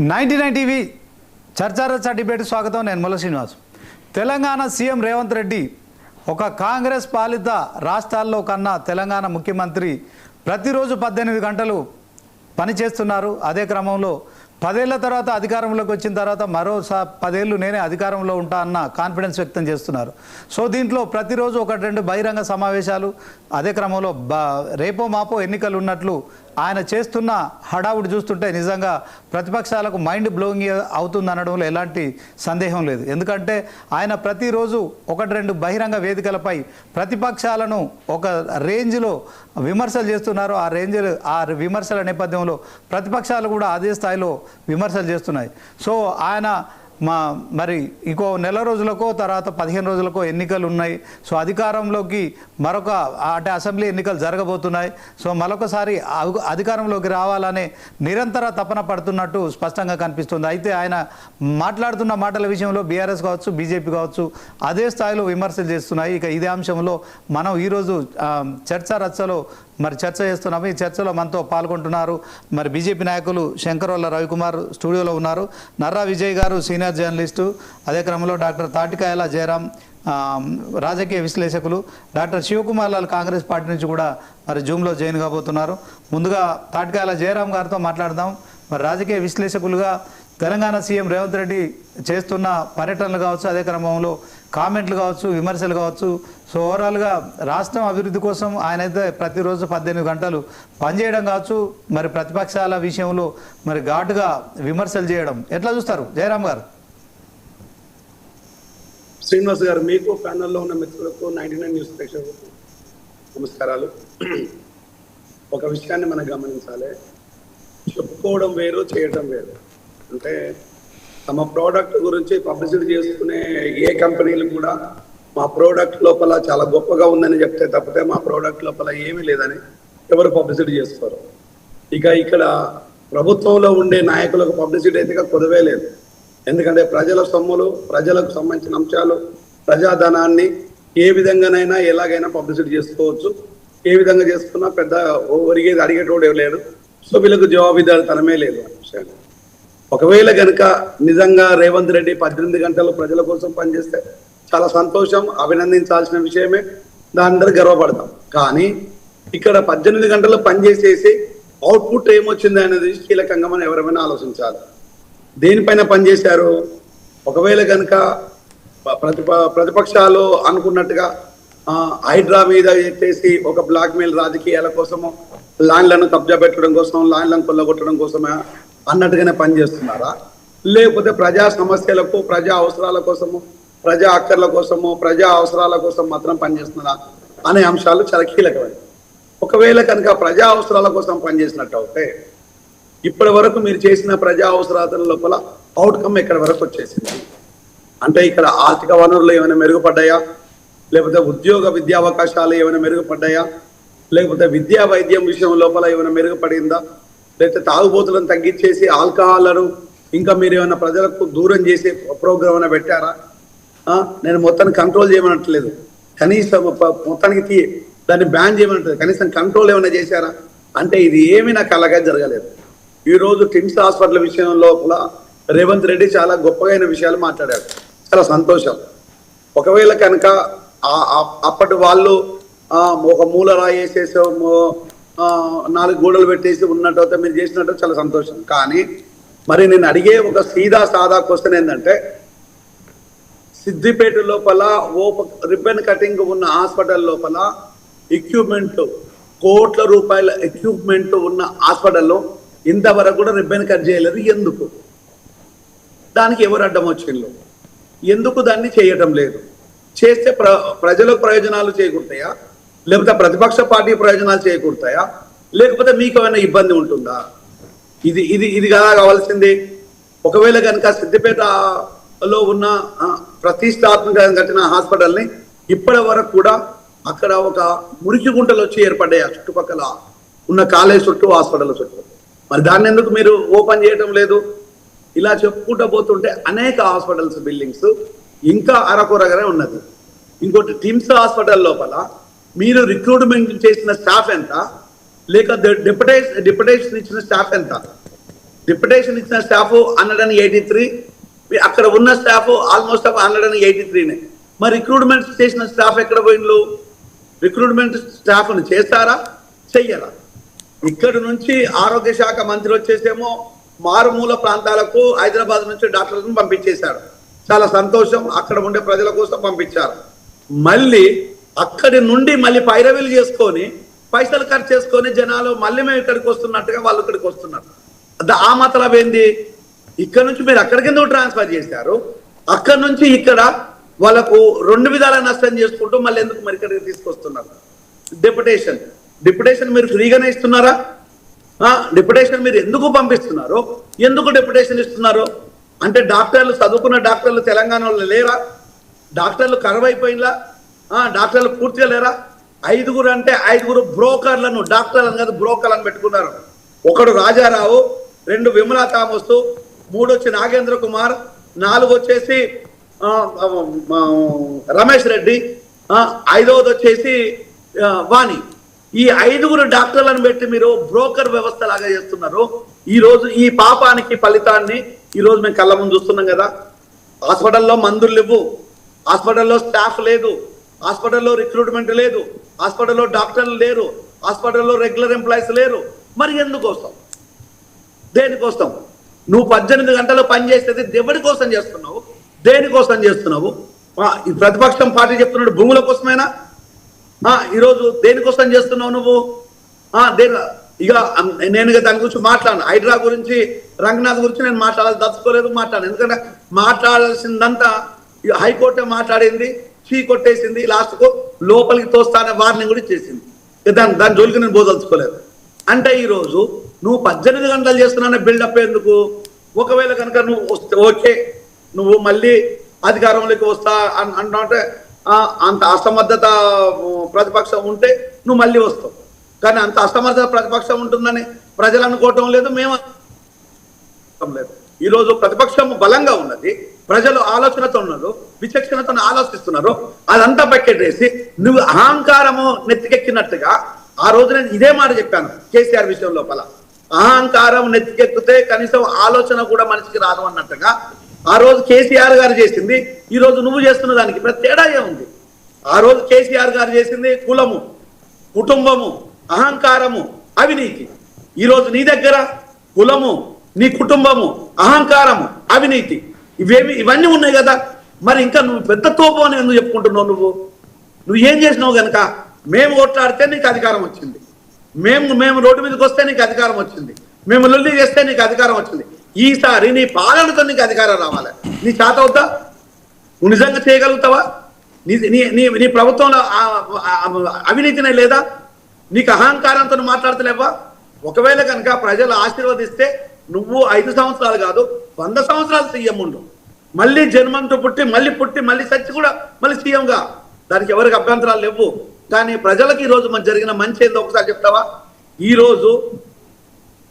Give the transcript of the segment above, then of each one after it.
99 TV చర్చారచ debate స్వాగతం. నేను ముల్ల Srinivas. Telangana CM Revanth Reddy ఒక కాంగ్రెస్ పాలిత రాష్ట్రాల్లో కన్నా తెలంగాణ ముఖ్యమంత్రి ప్రతిరోజు 18 గంటలు పనిచేస్తున్నారు. అదే క్రమంలో 10 ఏళ్ల తర్వాత అధికారంలోకి వచ్చిన తర్వాత మరో 10 ఏళ్ళు నేనే అధికారంలో ఉంటా అన్న కాన్ఫిడెన్స్ వ్యక్తం చేస్తున్నారు. సో దీంట్లో ప్రతిరోజు 1-2 బహిరంగ సమావేశాలు, అదే క్రమంలో రేపో మాపో ఎన్నికలు ఉన్నట్లు ఆయన చేస్తున్న హడావుడి చూస్తుంటే నిజంగా ప్రతిపక్షాలకు మైండ్ బ్లోయింగ్ అవుతుంది అనడంలో ఎలాంటి సందేహం లేదు. ఎందుకంటే ఆయన ప్రతిరోజు 1-2 బహిరంగ వేదికలపై ప్రతిపక్షాలను ఒక రేంజ్లో విమర్శలు చేస్తున్నారు. ఆ విమర్శల నేపథ్యంలో ప్రతిపక్షాలు కూడా అదే స్థాయిలో విమర్శలు చేస్తున్నాయి. సో ఆయన మరి ఇంకో నెల రోజులకో తర్వాత 15 రోజులకో ఎన్నికలు ఉన్నాయి. సో అధికారంలోకి అంటే అసెంబ్లీ ఎన్నికలు జరగబోతున్నాయి. సో మరొకసారి అధికారంలోకి రావాలనే నిరంతర తపన పడుతున్నట్టు స్పష్టంగా కనిపిస్తుంది. అయితే ఆయన మాట్లాడుతున్న మాటల విషయంలో బీఆర్ఎస్ కావచ్చు, బీజేపీ కావచ్చు అదే స్థాయిలో విమర్శలు చేస్తున్నాయి. ఇక ఇదే అంశంలో మనం ఈరోజు చర్చలో చర్చ చేస్తున్నాము. ఈ చర్చలో మనతో పాల్గొంటున్నారు మరి బీజేపీ నాయకులు శంకరోళ్ళ రవికుమార్ స్టూడియోలో ఉన్నారు, నర్రా విజయ్ గారు సీనియర్ జర్నలిస్టు, అదే క్రమంలో డాక్టర్ తాటికాయల జయరాం రాజకీయ విశ్లేషకులు, డాక్టర్ శివకుమార్ లాల్ కాంగ్రెస్ పార్టీ నుంచి కూడా మరి జూమ్లో జాయిన్ కాబోతున్నారు. ముందుగా తాటికాయల జయరాం గారితో మాట్లాడదాం. మరి రాజకీయ విశ్లేషకులుగా తెలంగాణ సీఎం రేవంత్ రెడ్డి చేస్తున్న పర్యటనలు కావచ్చు, అదే క్రమంలో కామెంట్లు కావచ్చు, విమర్శలు కావచ్చు, సో ఓవరాల్గా రాష్ట్రం అభివృద్ధి కోసం ఆయన అయితే ప్రతిరోజు 18 గంటలు పనిచేయడం కావచ్చు, మరి ప్రతిపక్షాల విషయంలో మరి ఘాటుగా విమర్శలు చేయడం ఎట్లా చూస్తారు జయరాం గారు? శ్రీనివాస్ గారు, మీకు ప్యానల్లో ఉన్న మిత్రులకు 99 న్యూస్ ప్రేక్షకులకు నమస్కారాలు. ఒక విషయాన్ని మనం గమనించాలి, చెప్పుకోవడం వేరు, చేయటం వేరు. అంటే తమ ప్రోడక్ట్ గురించి పబ్లిసిటీ చేసుకునే ఏ కంపెనీలు కూడా మా ప్రోడక్ట్ లోపల చాలా గొప్పగా ఉందని చెప్తే తప్పితే మా ప్రోడక్ట్ లోపల ఏమీ లేదని ఎవరు పబ్లిసిటీ చేస్తారు. ఇక ఇక్కడ ప్రభుత్వంలో ఉండే నాయకులకు పబ్లిసిటీ అయితే కుదవే లేదు. ఎందుకంటే ప్రజల సొమ్ములు, ప్రజలకు సంబంధించిన అంశాలు, ప్రజాధనాన్ని ఏ విధంగానైనా ఎలాగైనా పబ్లిసిటీ చేసుకోవచ్చు. ఏ విధంగా చేసుకున్నా పెద్ద ఒరిగేది అడిగేటోడు లేడు. సో వీళ్ళకు జవాబుదారితనమే లేదు విషయాన్ని. ఒకవేళ కనుక నిజంగా రేవంత్ రెడ్డి 18 గంటలు ప్రజల కోసం పనిచేస్తే చాలా సంతోషం, అభినందించాల్సిన విషయమే, దాని గర్వపడతాం. కానీ ఇక్కడ 18 గంటలు పనిచేసేసి అవుట్పుట్ ఏమొచ్చింది అనేది కీలకంగా మనం ఎవరైనా ఆలోచించాలి. దేనిపైన పనిచేశారు? ఒకవేళ కనుక ప్రతిపక్షాలు అనుకున్నట్టుగా హైడ్రా మీద ఎత్తేసి ఒక బ్లాక్మెయిల్ రాజకీయాల కోసము, ల్యాండ్లను కబ్జా పెట్టడం కోసం, ల్యాండ్లను కొల్లగొట్టడం కోసమే అన్నట్టుగానే పనిచేస్తున్నారా? లేకపోతే ప్రజా సమస్యలకు, ప్రజా అవసరాల కోసము, ప్రజా అక్కర్ల కోసము, ప్రజా అవసరాల కోసం మాత్రం పనిచేస్తున్నారా అనే అంశాలు చాలా కీలకమైనవి. ఒకవేళ కనుక ప్రజా అవసరాల కోసం పనిచేసినట్టు అయితే ఇప్పటి వరకు మీరు చేసిన ప్రజా అవసరాల లోపల అవుట్కమ్ ఎక్కడి వరకు వచ్చేసింది? అంటే ఇక్కడ ఆర్థిక వనరులు ఏమైనా మెరుగుపడ్డాయా? లేకపోతే ఉద్యోగ విద్యా అవకాశాలు ఏమైనా మెరుగుపడ్డాయా? లేకపోతే విద్యా వైద్యం విషయం లోపల ఏమైనా మెరుగుపడిందా? లేకపోతే తాగుబోతులను తగ్గించేసి ఆల్కహాల్లను ఇంకా మీరు ఏమైనా ప్రజలకు దూరం చేసే ప్రోగ్రామ్ అయినా పెట్టారా? నేను మొత్తాన్ని కంట్రోల్ చేయమనట్లేదు, కనీసం మొత్తానికి దాన్ని బ్యాన్ చేయమనట్లేదు, కనీసం కంట్రోల్ ఏమైనా చేశారా? అంటే ఇది ఏమీ నాకు అలాగే జరగలేదు. ఈరోజు టిమ్స్ హాస్పిటల్ విషయం లోపల రేవంత్ రెడ్డి చాలా గొప్పగైన విషయాలు మాట్లాడాడు, చాలా సంతోషం. ఒకవేళ కనుక అప్పటి వాళ్ళు ఒక మూల రాయేసేసి 4 గోడలు పెట్టేసి ఉన్నట్టు మీరు చేసినట్టు చాలా సంతోషం. కానీ మరి నేను అడిగే ఒక సాదా క్వశ్చన్ ఏంటంటే, సిద్దిపేట లోపల రిబ్బన్ కటింగ్ ఉన్న హాస్పిటల్ లోపల ఎక్విప్మెంట్, కోట్ల రూపాయల ఎక్విప్మెంట్ ఉన్న హాస్పిటల్లో ఇంతవరకు కూడా రిబ్బన్ కట్ చేయలేదు. ఎందుకు? దానికి ఎవరు అడ్డం వచ్చిండ్రు? ఎందుకు దాన్ని చేయటం లేదు? చేస్తే ప్రజలకు ప్రయోజనాలు చేకూరుతాయా? లేకపోతే ప్రతిపక్ష పార్టీ ప్రయోజనాలు చేకూరుతాయా? లేకపోతే మీకు ఏమైనా ఇబ్బంది ఉంటుందా? ఇది కదా కావాల్సింది. ఒకవేళ కనుక సిద్దిపేటలో ఉన్న ప్రతిష్టాత్మకంగా కట్టిన హాస్పిటల్ని ఇప్పటి వరకు కూడా అక్కడ ఒక మురికి గుంటలు వచ్చి ఏర్పడ్డాయి చుట్టుపక్కల ఉన్న కాలేజ్ చుట్టూ, హాస్పిటల్ చుట్టూ. మరి దాన్ని ఎందుకు మీరు ఓపెన్ చేయటం లేదు? ఇలా చెప్పుకుంటూ పోతుంటే అనేక హాస్పిటల్స్ బిల్డింగ్స్ ఇంకా అరకొరగానే ఉన్నది. ఇంకోటి టిమ్స్ హాస్పిటల్ లోపల మీరు రిక్రూట్మెంట్ చేసిన స్టాఫ్ ఎంత, లేక డిప్యుటేషన్ ఇచ్చిన స్టాఫ్ ఎంత? డిప్యుటేషన్ ఇచ్చిన స్టాఫ్ 183, అక్కడ ఉన్న స్టాఫ్ ఆల్మోస్ట్ 183నే. మరి రిక్రూట్మెంట్ చేసిన స్టాఫ్ ఎక్కడ పోయిండ్రు? రిక్రూట్మెంట్ స్టాఫ్ని చేస్తారా, చెయ్యరా? ఇక్కడి నుంచి ఆరోగ్య శాఖ మంత్రి వచ్చేసేమో మారుమూల ప్రాంతాలకు హైదరాబాద్ నుంచి డాక్టర్లను పంపించేశారు. చాలా సంతోషం, అక్కడ ఉండే ప్రజల కోసం పంపించారు. మళ్ళీ అక్కడి నుండి మళ్ళీ పైరవీలు చేసుకొని పైసలు ఖర్చు చేసుకొని జనాలు మళ్ళీ మేము ఇక్కడికి వస్తున్నట్టుగా వాళ్ళు ఇక్కడికి వస్తున్నారు. ఆ మతలబ్ ఏంది? ఇక్కడ నుంచి మీరు అక్కడికి ఎందుకు ట్రాన్స్ఫర్ చేశారు? అక్కడ నుంచి ఇక్కడ వాళ్ళకు 2 విధాల నష్టం చేసుకుంటూ మళ్ళీ ఎందుకు మరి ఇక్కడికి తీసుకొస్తున్నారు? డిప్యుటేషన్ మీరు ఫ్రీగానే ఇస్తున్నారా? డిప్యుటేషన్ మీరు ఎందుకు పంపిస్తున్నారు? ఎందుకు డిప్యుటేషన్ ఇస్తున్నారు? అంటే డాక్టర్లు, చదువుకున్న డాక్టర్లు తెలంగాణలో లేరా? డాక్టర్లు కరువైపోయినలా? డాక్టర్లు పూర్తిగా లేరా? 5 అంటే 5 బ్రోకర్లను, డాక్టర్లను కాదు బ్రోకర్లను పెట్టుకున్నారు. ఒకడు రాజారావు, 2 విమలా థామస్, 3 వచ్చి నాగేంద్ర కుమార్, 4 వచ్చేసి రమేష్ రెడ్డి, 5వది వచ్చేసి వాణి. ఈ 5 డాక్టర్లను పెట్టి మీరు బ్రోకర్ వ్యవస్థ లాగా చేస్తున్నారు. ఈ రోజు ఈ పాపానికి ఫలితాన్ని ఈ రోజు మేము కళ్ళ ముందు చూస్తున్నాం కదా. హాస్పిటల్లో మందులు లేవు, హాస్పిటల్లో స్టాఫ్ లేదు, హాస్పిటల్లో రిక్రూట్మెంట్ లేదు, హాస్పిటల్లో డాక్టర్లు లేరు, హాస్పిటల్లో రెగ్యులర్ ఎంప్లాయీస్ లేరు. మరి ఎందుకోసం? దేనికోసం? నువ్వు 18 గంటలు పని చేసేది ఎవరి కోసం చేస్తున్నావు? దేనికోసం చేస్తున్నావు? ఈ ప్రతిపక్షం పార్టీ చెప్తున్నాడు భూముల కోసమేనా? ఈరోజు దేనికోసం చేస్తున్నావు నువ్వు? ఇక నేను దాని గురించి మాట్లాడను. హైడ్రా గురించి, రంగనాథ్ గురించి నేను దలుచుకోలేదు, మాట్లాడను. ఎందుకంటే మాట్లాడాల్సిందంతా హైకోర్టే మాట్లాడింది, చీ కొట్టేసింది, లాస్ట్కు లోపలికి తోస్తానే వార్నింగ్ కూడా చేసింది. దాని జోలికి నేను బోదలుచుకోలేదు. అంటే ఈరోజు నువ్వు 18 గంటలు చేస్తున్నానే బిల్డప్ ఎందుకు? ఒకవేళ కనుక నువ్వు వస్తే ఓకే, నువ్వు మళ్ళీ అధికారంలోకి వస్తా అంటే అంత అసమర్థత ప్రతిపక్షం ఉంటే నువ్వు మళ్ళీ వస్తావు. కానీ అంత అసమర్థత ప్రతిపక్షం ఉంటుందని ప్రజలు అనుకోవటం లేదు, మేము లేదు. ఈరోజు ప్రతిపక్షం బలంగా ఉన్నది, ప్రజలు ఆలోచనతో ఉన్నారు, విచక్షణతో ఆలోచిస్తున్నారు. అదంతా పక్కెట్టేసి నువ్వు అహంకారము నెత్తికెక్కినట్టుగా ఆ రోజు నేను ఇదే మాట చెప్పాను కేసీఆర్ విషయం లోపల. అహంకారం నెత్తికెక్కితే కనీసం ఆలోచన కూడా మనిషికి రాదు అన్నట్టుగా ఆ రోజు కేసీఆర్ గారు చేసింది, ఈ రోజు నువ్వు చేస్తున్న దానికి తేడా ఏముంది? ఆ రోజు కేసీఆర్ గారు చేసింది కులము, కుటుంబము, అహంకారము, అవినీతి. ఈరోజు నీ దగ్గర కులము, నీ కుటుంబము, అహంకారము, అవినీతి, ఇవన్నీ ఉన్నాయి కదా. మరి ఇంకా నువ్వు పెద్ద తోపు అని ఎందుకు చెప్పుకుంటున్నావు? నువ్వు ఏం చేసినావు కనుక మేము కొట్లాడితే నీకు అధికారం వచ్చింది, మేము రోడ్డు మీదకి వస్తే నీకు అధికారం వచ్చింది, మేము లొల్లి చేస్తే నీకు అధికారం వచ్చింది. ఈసారి నీ పాలనతో నీకు అధికారం రావాలి. నీ చేత అవుతా? నువ్వు నిజంగా చేయగలుగుతావా? నీ ప్రభుత్వంలో అవినీతినే లేదా? నీకు అహంకారంతో మాట్లాడతలేవా? ఒకవేళ కనుక ప్రజలు ఆశీర్వదిస్తే నువ్వు 5 సంవత్సరాలు కాదు 100 సంవత్సరాలు సీఎం ఉండు, మళ్ళీ జన్మంతో పుట్టి మళ్ళీ చచ్చి కూడా మళ్ళీ సీఎంగా, దానికి ఎవరికి అభ్యంతరాలు లేవు. కానీ ప్రజలకు ఈరోజు మన జరిగిన మంచి ఏందో ఒకసారి చెప్తావా? ఈరోజు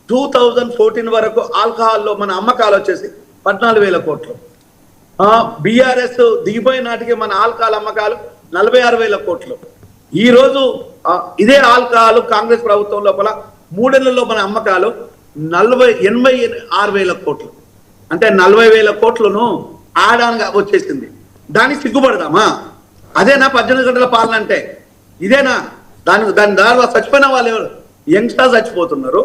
2014 వరకు ఆల్కహాల్లో మన అమ్మకాలు వచ్చేసి 14,000 కోట్లు. బీఆర్ఎస్ దిగిపోయిన నాటికి మన ఆల్కహాల్ అమ్మకాలు 46,000 కోట్లు. ఈరోజు ఇదే ఆల్కహాల్ కాంగ్రెస్ ప్రభుత్వం లోపల 3 ఏళ్లలో మన అమ్మకాలు 86,000 కోట్లు. అంటే 40,000 కోట్లను ఆడానుగా వచ్చేసింది. దానికి సిగ్గుపడదామా? అదేనా 18 గంటల పాలన అంటే? ఇదేనా? దాని ద్వారా చచ్చిపోయిన వాళ్ళు ఎవరు? యంగ్స్టర్స్ చచ్చిపోతున్నారు.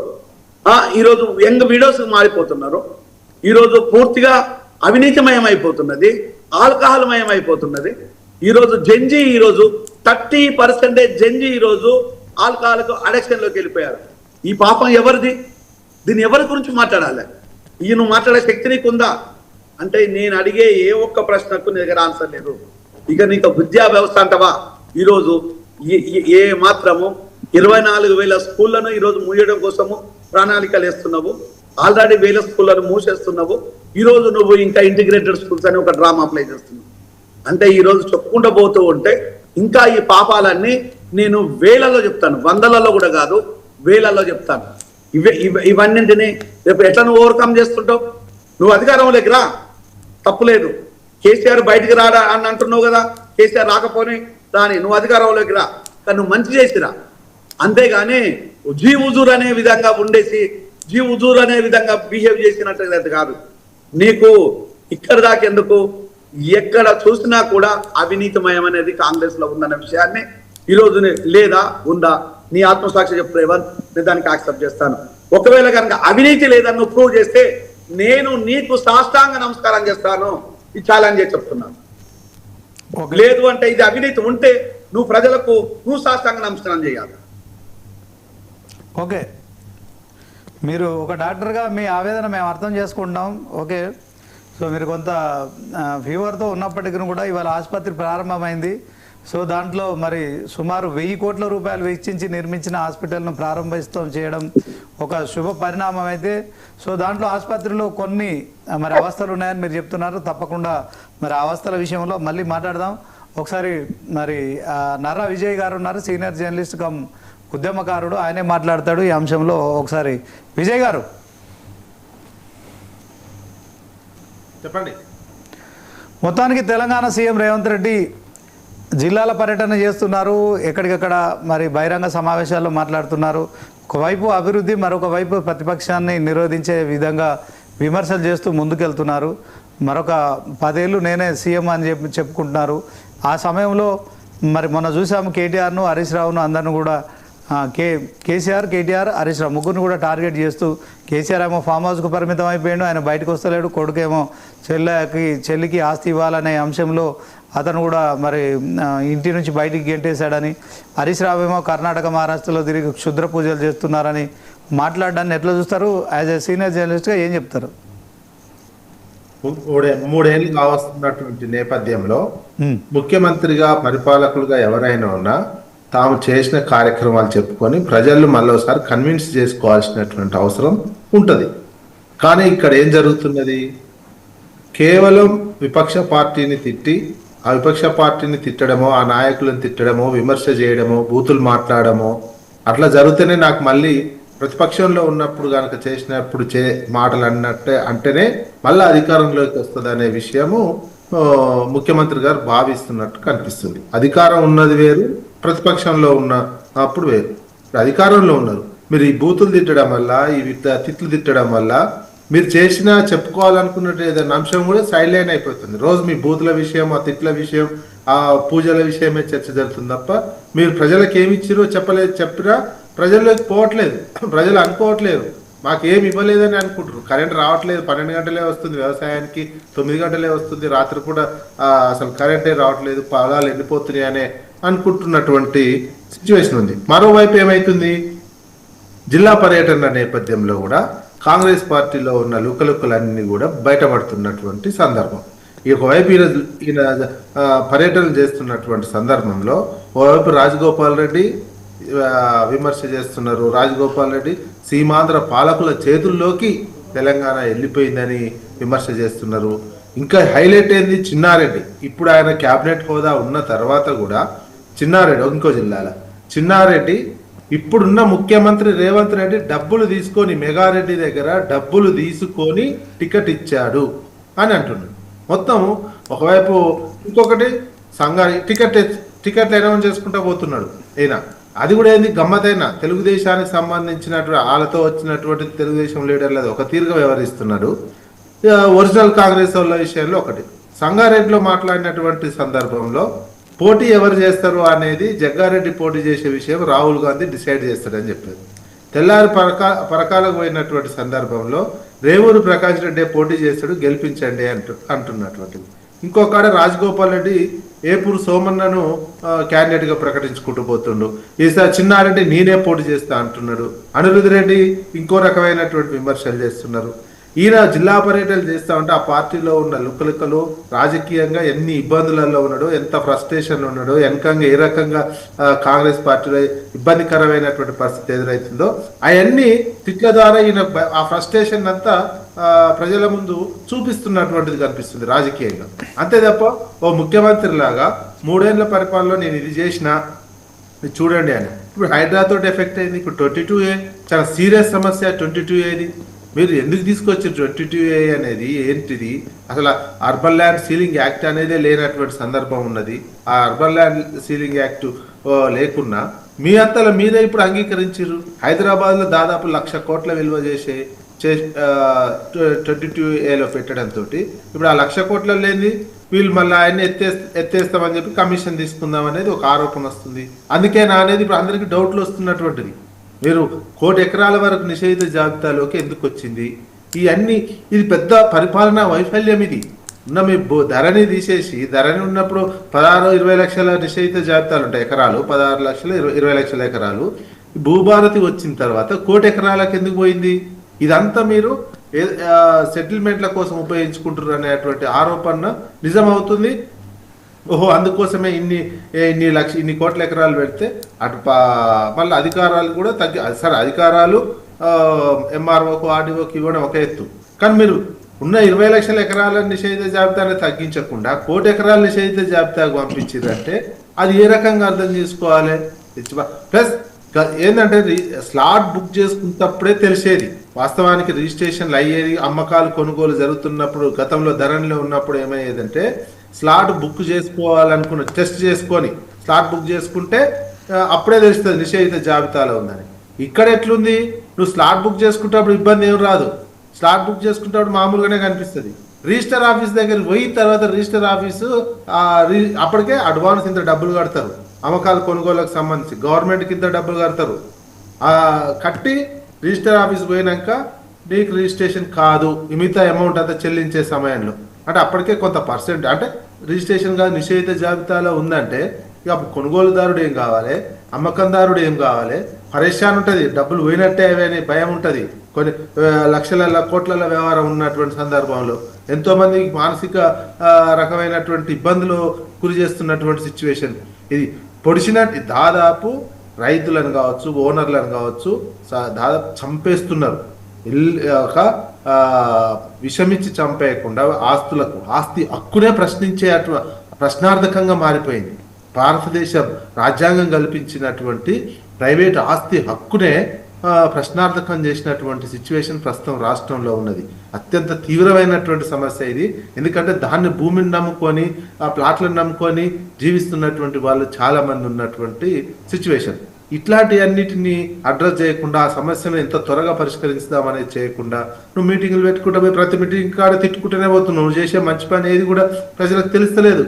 ఈరోజు యంగ్ వీడియోస్ మారిపోతున్నారు. ఈరోజు పూర్తిగా అవినీతిమయం అయిపోతున్నది, ఆల్కహాల్ మయం అయిపోతున్నది. ఈరోజు జంజీ, ఈరోజు 30% జంజీ ఈరోజు ఆల్కహాల్కు అడిక్షన్లోకి వెళ్ళిపోయారు. ఈ పాపం ఎవరిది? దీన్ని ఎవరి గురించి మాట్లాడాలి? ఈయన మాట్లాడే శక్తి నీకు ఉందా అంటే? నేను అడిగే ఏ ఒక్క ప్రశ్నకు నీ దగ్గర ఆన్సర్ లేదు. ఇక నీకు విద్యా వ్యవస్థ అంటవా? ఈరోజు ఏ మాత్రము 24,000 స్కూళ్లను ఈరోజు మూయడం కోసము ప్రణాళికలు వేస్తున్నావు. ఆల్రెడీ 1,000 స్కూళ్లను మూసేస్తున్నావు. ఈరోజు నువ్వు ఇంకా ఇంటిగ్రేటెడ్ స్కూల్స్ అని ఒక డ్రామా అప్లై చేస్తున్నావు. అంటే ఈరోజు చెప్పుకుంటూ పోతూ ఉంటే ఇంకా ఈ పాపాలన్నీ నేను వేలలో చెప్తాను, 100లలో కూడా కాదు, వేలలో చెప్తాను. ఇవన్నింటినీ రేపు ఎట్లా నువ్వు ఓవర్కమ్ చేస్తుంటావు? నువ్వు అధికారంలోకి రా, తప్పులేదు. కేసీఆర్ బయటికి రాడా అని అంటున్నావు కదా. కేసీఆర్ రాకపోని దాని నువ్వు అధికారంలోకి రా, కానీ నువ్వు మంచి చేసిరా. అంతేగాని ఉజూర్ అనే విధంగా ఉండేసి జీ హుజూర్ అనే విధంగా బిహేవ్ చేసినట్టు కాదు. నీకు ఇక్కడ దాకెందుకు, ఎక్కడ చూసినా కూడా అవినీతిమయం అనేది కాంగ్రెస్ లో ఉందన్న విషయాన్ని ఈరోజు లేదా ఉందా నీ ఆత్మసాక్షి చెప్పు రేవంత్, నేను దానికి యాక్సెప్ట్ చేస్తాను. ఒకవేళ కనుక అవినీతి లేదని నువ్వు ప్రూవ్ చేస్తే నేను నీకు సాష్టాంగ నమస్కారం చేస్తాను, ఈ ఛాలెంజ్ చేసి చెప్తున్నాను. లేదు అంటే ఇది అవినీతి ఉంటే నువ్వు ప్రజలకు నువ్వు సాష్టాంగ నమస్కారం చేయాలి. ఓకే, మీరు ఒక డాక్టర్గా మీ ఆవేదన మేము అర్థం చేసుకుంటాం. ఓకే, సో మీరు కొంత ఫీవర్తో ఉన్నప్పటికీ కూడా ఇవాళ ఆసుపత్రి ప్రారంభమైంది. సో దాంట్లో మరి సుమారు 1000 కోట్ల రూపాయలు వెచ్చించి నిర్మించిన హాస్పిటల్ను ప్రారంభిస్తాం చేయడం ఒక శుభ పరిణామం అయితే, సో దాంట్లో ఆసుపత్రిలో కొన్ని మరి అవస్థలు ఉన్నాయని మీరు చెప్తున్నారు. తప్పకుండా మరి అవస్థల విషయంలో మళ్ళీ మాట్లాడదాం. ఒకసారి మరి నర్రా విజయ్ గారు ఉన్నారు, సీనియర్ జర్నలిస్ట్ కమ్ ఉద్యమకారుడు, ఆయనే మాట్లాడతాడు ఈ అంశంలో. ఒకసారి విజయ్ గారు చెప్పండి. మొత్తానికి తెలంగాణ సీఎం రేవంత్ రెడ్డి జిల్లాల పర్యటన చేస్తున్నారు, ఎక్కడికక్కడ మరి బహిరంగ సమావేశాల్లో మాట్లాడుతున్నారు. ఒకవైపు అభివృద్ధి, మరొక వైపు ప్రతిపక్షాన్ని నిరోధించే విధంగా విమర్శలు చేస్తూ ముందుకెళ్తున్నారు. మరొక 10 ఏళ్ళు నేనే సీఎం అని చెప్పుకుంటున్నారు. ఆ సమయంలో మరి మొన్న చూసాము కేటీఆర్ను, హరీష్ రావును అందరిని కూడా కేసీఆర్, కేటీఆర్, హరీష్ రావు ముగ్గురిని కూడా టార్గెట్ చేస్తూ, కేసీఆర్ ఏమో ఫామ్ హౌస్కు పరిమితం అయిపోయాడు, ఆయన బయటకు వస్తలేడు, కొడుకేమో చెల్లికి ఆస్తి ఇవ్వాలనే అంశంలో అతను కూడా మరి ఇంటి నుంచి బయటికి గెంటేశాడని, హరీష్ రావు ఏమో కర్ణాటక, మహారాష్ట్రలో తిరిగి క్షుద్ర పూజలు చేస్తున్నారని మాట్లాడడాన్ని ఎట్లా చూస్తారు? యాజ్ ఏ సీనియర్ జర్నలిస్ట్గా ఏం చెప్తారు? 3 ఏళ్ళు కావస్తున్నటువంటి నేపథ్యంలో ముఖ్యమంత్రిగా, పరిపాలకులుగా ఎవరైనా ఉన్నా తాము చేసిన కార్యక్రమాలు చెప్పుకొని ప్రజలు మళ్ళీసారి కన్విన్స్ చేసుకోవాల్సినటువంటి అవసరం ఉంటుంది. కానీ ఇక్కడ ఏం జరుగుతున్నది? కేవలం విపక్ష పార్టీని తిట్టి, ఆ విపక్ష పార్టీని తిట్టడమో, ఆ నాయకులను తిట్టడమో, విమర్శ చేయడమో, బూతులు మాట్లాడమో అట్లా జరిగితేనే నాకు మళ్ళీ ప్రతిపక్షంలో ఉన్నప్పుడు కనుక చేసినప్పుడు మాటలు అంటేనే మళ్ళీ అధికారంలోకి వస్తుంది అనే విషయము ముఖ్యమంత్రి గారు భావిస్తున్నట్టు కనిపిస్తుంది. అధికారం ఉన్నది వేరు, ప్రతిపక్షంలో ఉన్నప్పుడు వేరు. అధికారంలో ఉన్నారు, మీరు ఈ బూతులు తిట్టడం వల్ల, ఈ తిట్లు తిట్టడం వల్ల మీరు చేసిన చెప్పుకోవాలనుకున్నట్టు ఏదైనా అంశం కూడా సైలెంట్ అయిపోతుంది. రోజు మీ బూతుల విషయం, ఆ తిట్ల విషయం, ఆ పూజల విషయమే చర్చ జరుగుతుంది తప్ప మీరు ప్రజలకు ఏమి ఇచ్చిరో చెప్పినా ప్రజల్లోకి పోవట్లేదు. ప్రజలు అనుకోవట్లేదు, మాకేమి ఇవ్వలేదని అనుకుంటారు. కరెంట్ రావట్లేదు, 12 గంటలే వస్తుంది, వ్యవసాయానికి 9 గంటలే వస్తుంది, రాత్రి కూడా అసలు కరెంటే రావట్లేదు, పొలాలు ఎండిపోతున్నాయి అనే అనుకుంటున్నటువంటి సిచ్యువేషన్ ఉంది. మరోవైపు ఏమైతుంది? జిల్లా పర్యటన నేపథ్యంలో కూడా కాంగ్రెస్ పార్టీలో ఉన్న లుకలుకలన్నీ కూడా బయటపడుతున్నటువంటి సందర్భం. ఒకవైపు ఈయన పర్యటన చేస్తున్నటువంటి సందర్భంలో ఓవైపు రాజగోపాల్ రెడ్డి విమర్శ చేస్తున్నారు. రాజగోపాల్ రెడ్డి సీమాంధ్ర పాలకుల చేతుల్లోకి తెలంగాణ వెళ్ళిపోయిందని విమర్శ చేస్తున్నారు. ఇంకా హైలైట్ అయింది చిన్నారెడ్డి. ఇప్పుడు ఆయన క్యాబినెట్ హోదా ఉన్న తర్వాత కూడా చిన్నారెడ్డి, ఇంకో జిల్లాల చిన్నారెడ్డి ఇప్పుడున్న ముఖ్యమంత్రి రేవంత్ రెడ్డి డబ్బులు తీసుకొని, మెగారెడ్డి దగ్గర డబ్బులు తీసుకొని టికెట్ ఇచ్చాడు అని అంటున్నాడు. మొత్తం ఒకవైపు ఇంకొకటి సంఘాన్ని టికెట్లు అనౌన్స్ చేసుకుంటా పోతున్నాడు ఈయన. అది కూడా ఏంది గమ్మతైన, తెలుగుదేశానికి సంబంధించినటువంటి వాళ్ళతో వచ్చినటువంటి తెలుగుదేశం లీడర్లు ఒక తీరుగా వ్యవహరిస్తున్నాడు. ఒరిజినల్ కాంగ్రెస్ వాళ్ళ విషయంలో ఒకటి. సంగారెడ్డిలో మాట్లాడినటువంటి సందర్భంలో పోటీ ఎవరు చేస్తారు అనేది జగ్గారెడ్డి పోటీ చేసే విషయం రాహుల్ గాంధీ డిసైడ్ చేస్తాడని చెప్పారు. తెల్లారి పరకాలకు పోయినటువంటి సందర్భంలో రేవూరు ప్రకాష్ రెడ్డి పోటీ చేస్తాడు, గెలిపించండి అంటున్నటువంటిది. ఇంకొకడ రాజగోపాల్ రెడ్డి ఏపూరు సోమన్నను క్యాండిడేట్ గా ప్రకటించుకుంటూ పోతుండు. ఈసారి చిన్నారెడ్డి నేనే పోటీ చేస్తా అంటున్నాడు. అనిరుద్ రెడ్డి ఇంకో రకమైనటువంటి విమర్శలు చేస్తున్నారు. ఈయన జిల్లా పర్యటన చేస్తా ఉంటే ఆ పార్టీలో ఉన్న లుక్కలుక్కలు రాజకీయంగా ఎన్ని ఇబ్బందులలో ఉన్నాడో, ఎంత ఫ్రస్ట్రేషన్ ఉన్నాడో, వెనకంగా ఏ రకంగా కాంగ్రెస్ పార్టీలో ఇబ్బందికరమైనటువంటి పరిస్థితి ఎదురవుతుందో అవన్నీ తిట్ల ద్వారా ఈయన ఆ ఫ్రస్ట్రేషన్ అంతా ప్రజల ముందు చూపిస్తున్నటువంటిది కనిపిస్తుంది రాజకీయంగా. అంతే తప్ప ఓ ముఖ్యమంత్రి లాగా 3 ఏళ్ల పరిపాలనలో నేను ఇది చేసిన చూడండి అని. ఇప్పుడు హైడ్రాతో ఎఫెక్ట్ అయింది. ఇప్పుడు 22A చాలా సీరియస్ సమస్య. 22A మీరు ఎందుకు తీసుకొచ్చారు? 22A అనేది ఏంటిది? అసలు అర్బన్ ల్యాండ్ సీలింగ్ యాక్ట్ అనేదే లేనటువంటి సందర్భం ఉన్నది. ఆ అర్బన్ ల్యాండ్ సీలింగ్ యాక్ట్ లేకున్నా మీ అంతలో మీరే ఇప్పుడు అంగీకరించారు. హైదరాబాద్లో దాదాపు 1,00,000 కోట్ల విలువ చేసే 22A పెట్టడంతో ఇప్పుడు ఆ 1,00,000 కోట్ల లేని వీళ్ళు మళ్ళీ ఆయన్ని ఎత్తేస్తామని చెప్పి కమిషన్ తీసుకుందాం అనేది ఒక ఆరోపణ వస్తుంది. అందుకే నా అనేది ఇప్పుడు అందరికీ డౌట్లు వస్తున్నటువంటిది. మీరు 1,00,00,000 ఎకరాల వరకు నిషేధిత జాబితాలోకి ఎందుకు వచ్చింది? ఇది పెద్ద పరిపాలనా వైఫల్యం. ఇది ఉన్న మీ ధరని తీసేసి, ధరని ఉన్నప్పుడు 16-20 లక్షల నిషేధిత జాబితాలు ఉంటాయి ఎకరాలు, 16 లక్షలు 20 లక్షల ఎకరాలు. భూభారతి వచ్చిన తర్వాత 1,00,00,000 ఎకరాలకు ఎందుకు పోయింది? ఇదంతా మీరు సెటిల్మెంట్ల కోసం ఉపయోగించుకుంటారు అనేటువంటి ఆరోపణ నిజమవుతుంది. ఓహో, అందుకోసమే ఇన్ని కోట్ల ఎకరాలు పెడితే అటు మళ్ళీ అధికారాలు కూడా సరే అధికారాలు ఎంఆర్ఓకు ఆర్డీఓకి ఇవ్వడం ఒక ఎత్తు, కానీ మీరు ఉన్న 20 లక్షల ఎకరాల నిషేధిత జాబితాని తగ్గించకుండా 1,00,00,000 ఎకరాల నిషేధిత జాబితాకు పంపించారంటే అది ఏ రకంగా అర్థం చేసుకోవాలి? ప్లస్ ఏంటంటే స్లాట్ బుక్ చేసుకున్నప్పుడే తెలిసేది. వాస్తవానికి రిజిస్ట్రేషన్లు అయ్యేది, అమ్మకాలు కొనుగోలు జరుగుతున్నప్పుడు గతంలో ధరణిలో ఉన్నప్పుడు ఏమయ్యేదంటే స్లాట్ బుక్ చేసుకోవాలనుకున్న టెస్ట్ చేసుకొని స్లాట్ బుక్ చేసుకుంటే అప్పుడే తెలుస్తుంది నిషేధిత జాబితాలో ఉందని. ఇక్కడ ఎట్లుంది? నువ్వు స్లాట్ బుక్ చేసుకుంటప్పుడు ఇబ్బంది ఏం రాదు, స్లాట్ బుక్ చేసుకుంటప్పుడు మామూలుగానే కనిపిస్తుంది. రిజిస్టర్ ఆఫీస్ దగ్గర పోయిన తర్వాత రిజిస్టర్ ఆఫీసు అప్పటికే అడ్వాన్స్ ఇంత డబ్బులు కడతారు, అమ్మకాల కొనుగోలుకు సంబంధించి గవర్నమెంట్కి ఇంత డబ్బులు కడతారు. కట్టి రిజిస్టర్ ఆఫీస్ పోయినాక నీకు రిజిస్ట్రేషన్ కాదు, మిగతా అమౌంట్ అంతా చెల్లించే సమయంలో అంటే అప్పటికే కొంత పర్సెంట్ అంటే రిజిస్ట్రేషన్ కాదు నిషేధిత జాబితాలో ఉందంటే ఇక అప్పుడు కొనుగోలుదారుడు ఏం కావాలి, అమ్మకందారుడు ఏం కావాలి, పరేషాన్ ఉంటుంది, డబ్బులు పోయినట్టే అనే భయం ఉంటుంది. కొన్ని లక్షల కోట్ల వ్యవహారం ఉన్నటువంటి సందర్భంలో ఎంతోమంది మానసిక రకమైనటువంటి ఇబ్బందులు గురి చేస్తున్నటువంటి సిచ్యువేషన్ ఇది. పొడిచినట్టు దాదాపు రైతులను కావచ్చు, ఓనర్లను కావచ్చు దాదాపు చంపేస్తున్నారు. ఒక విషమిచ్చి చంపేయకుండా ఆస్తి హక్కునే ప్రశ్నార్థకంగా మారిపోయింది. భారతదేశం రాజ్యాంగం కల్పించినటువంటి ప్రైవేట్ ఆస్తి హక్కునే ప్రశ్నార్థకం చేసినటువంటి సిచ్యువేషన్ ప్రస్తుతం రాష్ట్రంలో ఉన్నది. అత్యంత తీవ్రమైనటువంటి సమస్య ఇది. ఎందుకంటే దాన్ని భూమిని నమ్ముకొని ఆ ప్లాట్లను నమ్ముకొని జీవిస్తున్నటువంటి వాళ్ళు చాలా మంది ఉన్నటువంటి సిచ్యువేషన్. ఇట్లాంటి అన్నిటిని అడ్రస్ చేయకుండా ఆ సమస్యను ఎంత త్వరగా పరిష్కరిస్తామనేది చేయకుండా నువ్వు మీటింగ్లు పెట్టుకుంటా పోయి ప్రతి మీటింగ్ కాడ తిట్టుకుంటూనే పోతున్నావు. నువ్వు చేసే మంచి పని ఏది కూడా ప్రజలకు తెలుస్తలేదు.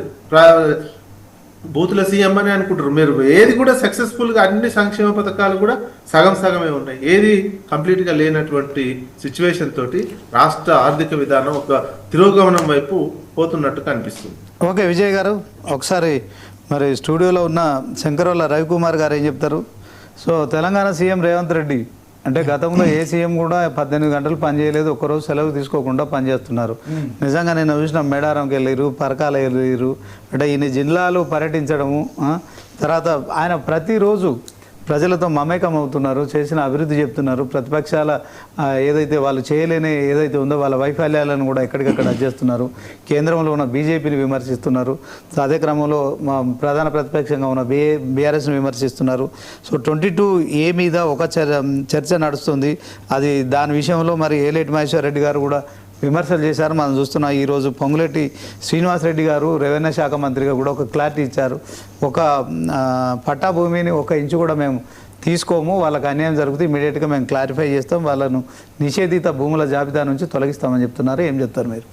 బూతుల సీఎం అని అనుకుంటారు. మీరు ఏది కూడా సక్సెస్ఫుల్గా అన్ని సంక్షేమ పథకాలు కూడా సగమే ఉన్నాయి. ఏది కంప్లీట్గా లేనటువంటి సిచ్యువేషన్ తోటి రాష్ట్ర ఆర్థిక విధానం ఒక తిరోగమనం వైపు పోతున్నట్టు కనిపిస్తుంది. ఓకే విజయ్ గారు, ఒకసారి మరి స్టూడియోలో ఉన్న శంకరవల్ల రవికుమార్ గారు ఏం చెప్తారు? సో తెలంగాణ సీఎం రేవంత్ రెడ్డి అంటే గతంలో ఏ సీఎం కూడా 18 గంటలు పనిచేయలేదు, ఒక్కరోజు సెలవు తీసుకోకుండా పనిచేస్తున్నారు. నిజంగా నేను చూసిన మేడారంకి వెళ్ళిరు, పరకాల వెళ్ళిరు, అంటే ఇన్ని జిల్లాలు పర్యటించడము, తర్వాత ఆయన ప్రతిరోజు ప్రజలతో మమేకం అవుతున్నారు, చేసిన అభివృద్ధి చెప్తున్నారు. ప్రతిపక్షాల ఏదైతే వాళ్ళు చేయలేని ఏదైతే ఉందో వాళ్ళ వైఫల్యాలను కూడా ఎక్కడికక్కడ చేస్తున్నారు. కేంద్రంలో ఉన్న బీజేపీని విమర్శిస్తున్నారు. అదే క్రమంలో ప్రధాన ప్రతిపక్షంగా ఉన్న బీఆర్ఎస్ని విమర్శిస్తున్నారు. సో 22A మీద ఒక చర్చ నడుస్తుంది. అది దాని విషయంలో మరి ఏలేటి మహేశ్వర్ రెడ్డి గారు కూడా విమర్శలు చేశారు. మనం చూస్తున్నాం ఈరోజు పొంగులేటి శ్రీనివాసరెడ్డి గారు రెవెన్యూ శాఖ మంత్రిగా కూడా ఒక క్లారిటీ ఇచ్చారు. ఒక పట్టా భూమిని 1 ఇంచు కూడా మేము తీసుకోము, వాళ్ళకి అన్యాయం జరిగితే ఇమీడియట్గా మేము క్లారిఫై చేస్తాం, వాళ్ళను నిషేధిత భూముల జాబితా నుంచి తొలగిస్తామని చెప్తున్నారు. ఏం చెప్తారు మీరు?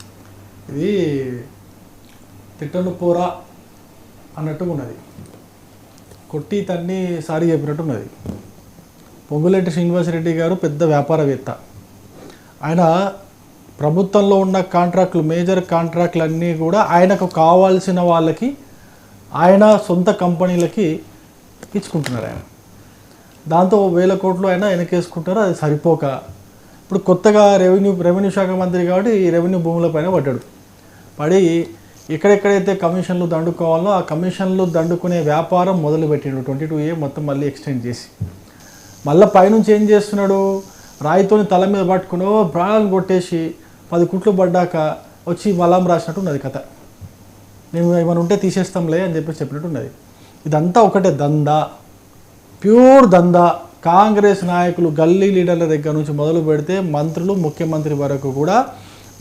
ఇది తిట్టను పోరా అన్నట్టుగా ఉన్నది, కొట్టి తన్ని సారి చెప్పినట్టు ఉన్నది. పొంగులేటి శ్రీనివాసరెడ్డి గారు పెద్ద వ్యాపారవేత్త. ఆయన ప్రభుత్వంలో ఉన్న కాంట్రాక్టులు, మేజర్ కాంట్రాక్టులు అన్నీ కూడా ఆయనకు కావాల్సిన వాళ్ళకి, ఆయన సొంత కంపెనీలకి ఇచ్చుకుంటున్నారు. ఆయన దాంతో 1000 కోట్లు ఆయన వెనకేసుకుంటారు. అది సరిపోక ఇప్పుడు కొత్తగా రెవెన్యూ శాఖ మంత్రి కాబట్టి ఈ రెవెన్యూ భూముల పైన పడి ఎక్కడెక్కడైతే కమిషన్లు దండుకోవాలో ఆ కమిషన్లు దండుకునే వ్యాపారం మొదలుపెట్టిండు. 22A మొత్తం మళ్ళీ ఎక్స్టెండ్ చేసి మళ్ళీ పైనుంచి ఏం చేస్తున్నాడు, రాయితోని తల మీద పట్టుకుని ప్రాణాలను కొట్టేసి 10 కుట్లు పడ్డాక వచ్చి మలాం రాసినట్టు ఉన్నది కథ. మేము ఏమైనా ఉంటే తీసేస్తాంలే అని చెప్పినట్టు ఉన్నది. ఇదంతా ఒకటే దందా, ప్యూర్ దందా. కాంగ్రెస్ నాయకులు గల్లీ లీడర్ల దగ్గర నుంచి మొదలు పెడితే మంత్రులు, ముఖ్యమంత్రి వరకు కూడా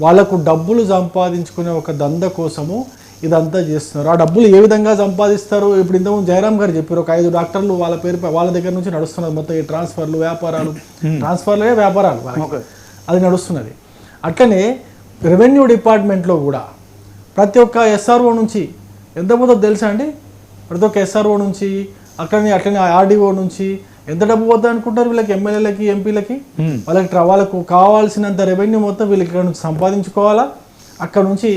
వాళ్లకు డబ్బులు సంపాదించుకునే ఒక దంద కోసము ఇదంతా చేస్తున్నారు. ఆ డబ్బులు ఏ విధంగా సంపాదిస్తారు? ఇప్పుడు ఇంతకుముందు జయరామ్ గారు చెప్పారు, ఒక 5 డాక్టర్లు వాళ్ళ పేరు వాళ్ళ దగ్గర నుంచి నడుస్తున్నది మొత్తం ఈ ట్రాన్స్ఫర్లు, వ్యాపారాలు, ట్రాన్స్ఫర్లే వ్యాపారాలు అది నడుస్తున్నది. అట్లనే రెవెన్యూ డిపార్ట్మెంట్లో కూడా ప్రతి ఒక్క ఎస్ఆర్ఓ నుంచి ఎంత పోతుందో తెలుసా అండి? ప్రతి ఒక్క ఎస్ఆర్ఓ నుంచి అట్లనే ఆర్డీఓ నుంచి ఎంత డబ్బు పోతుంది అనుకుంటారు? వీళ్ళకి ఎమ్మెల్యేలకి, ఎంపీలకి, వాళ్ళకు కావాల్సినంత రెవెన్యూ మొత్తం వీళ్ళకి ఇక్కడ నుంచి సంపాదించుకోవాలా, అక్కడ నుంచి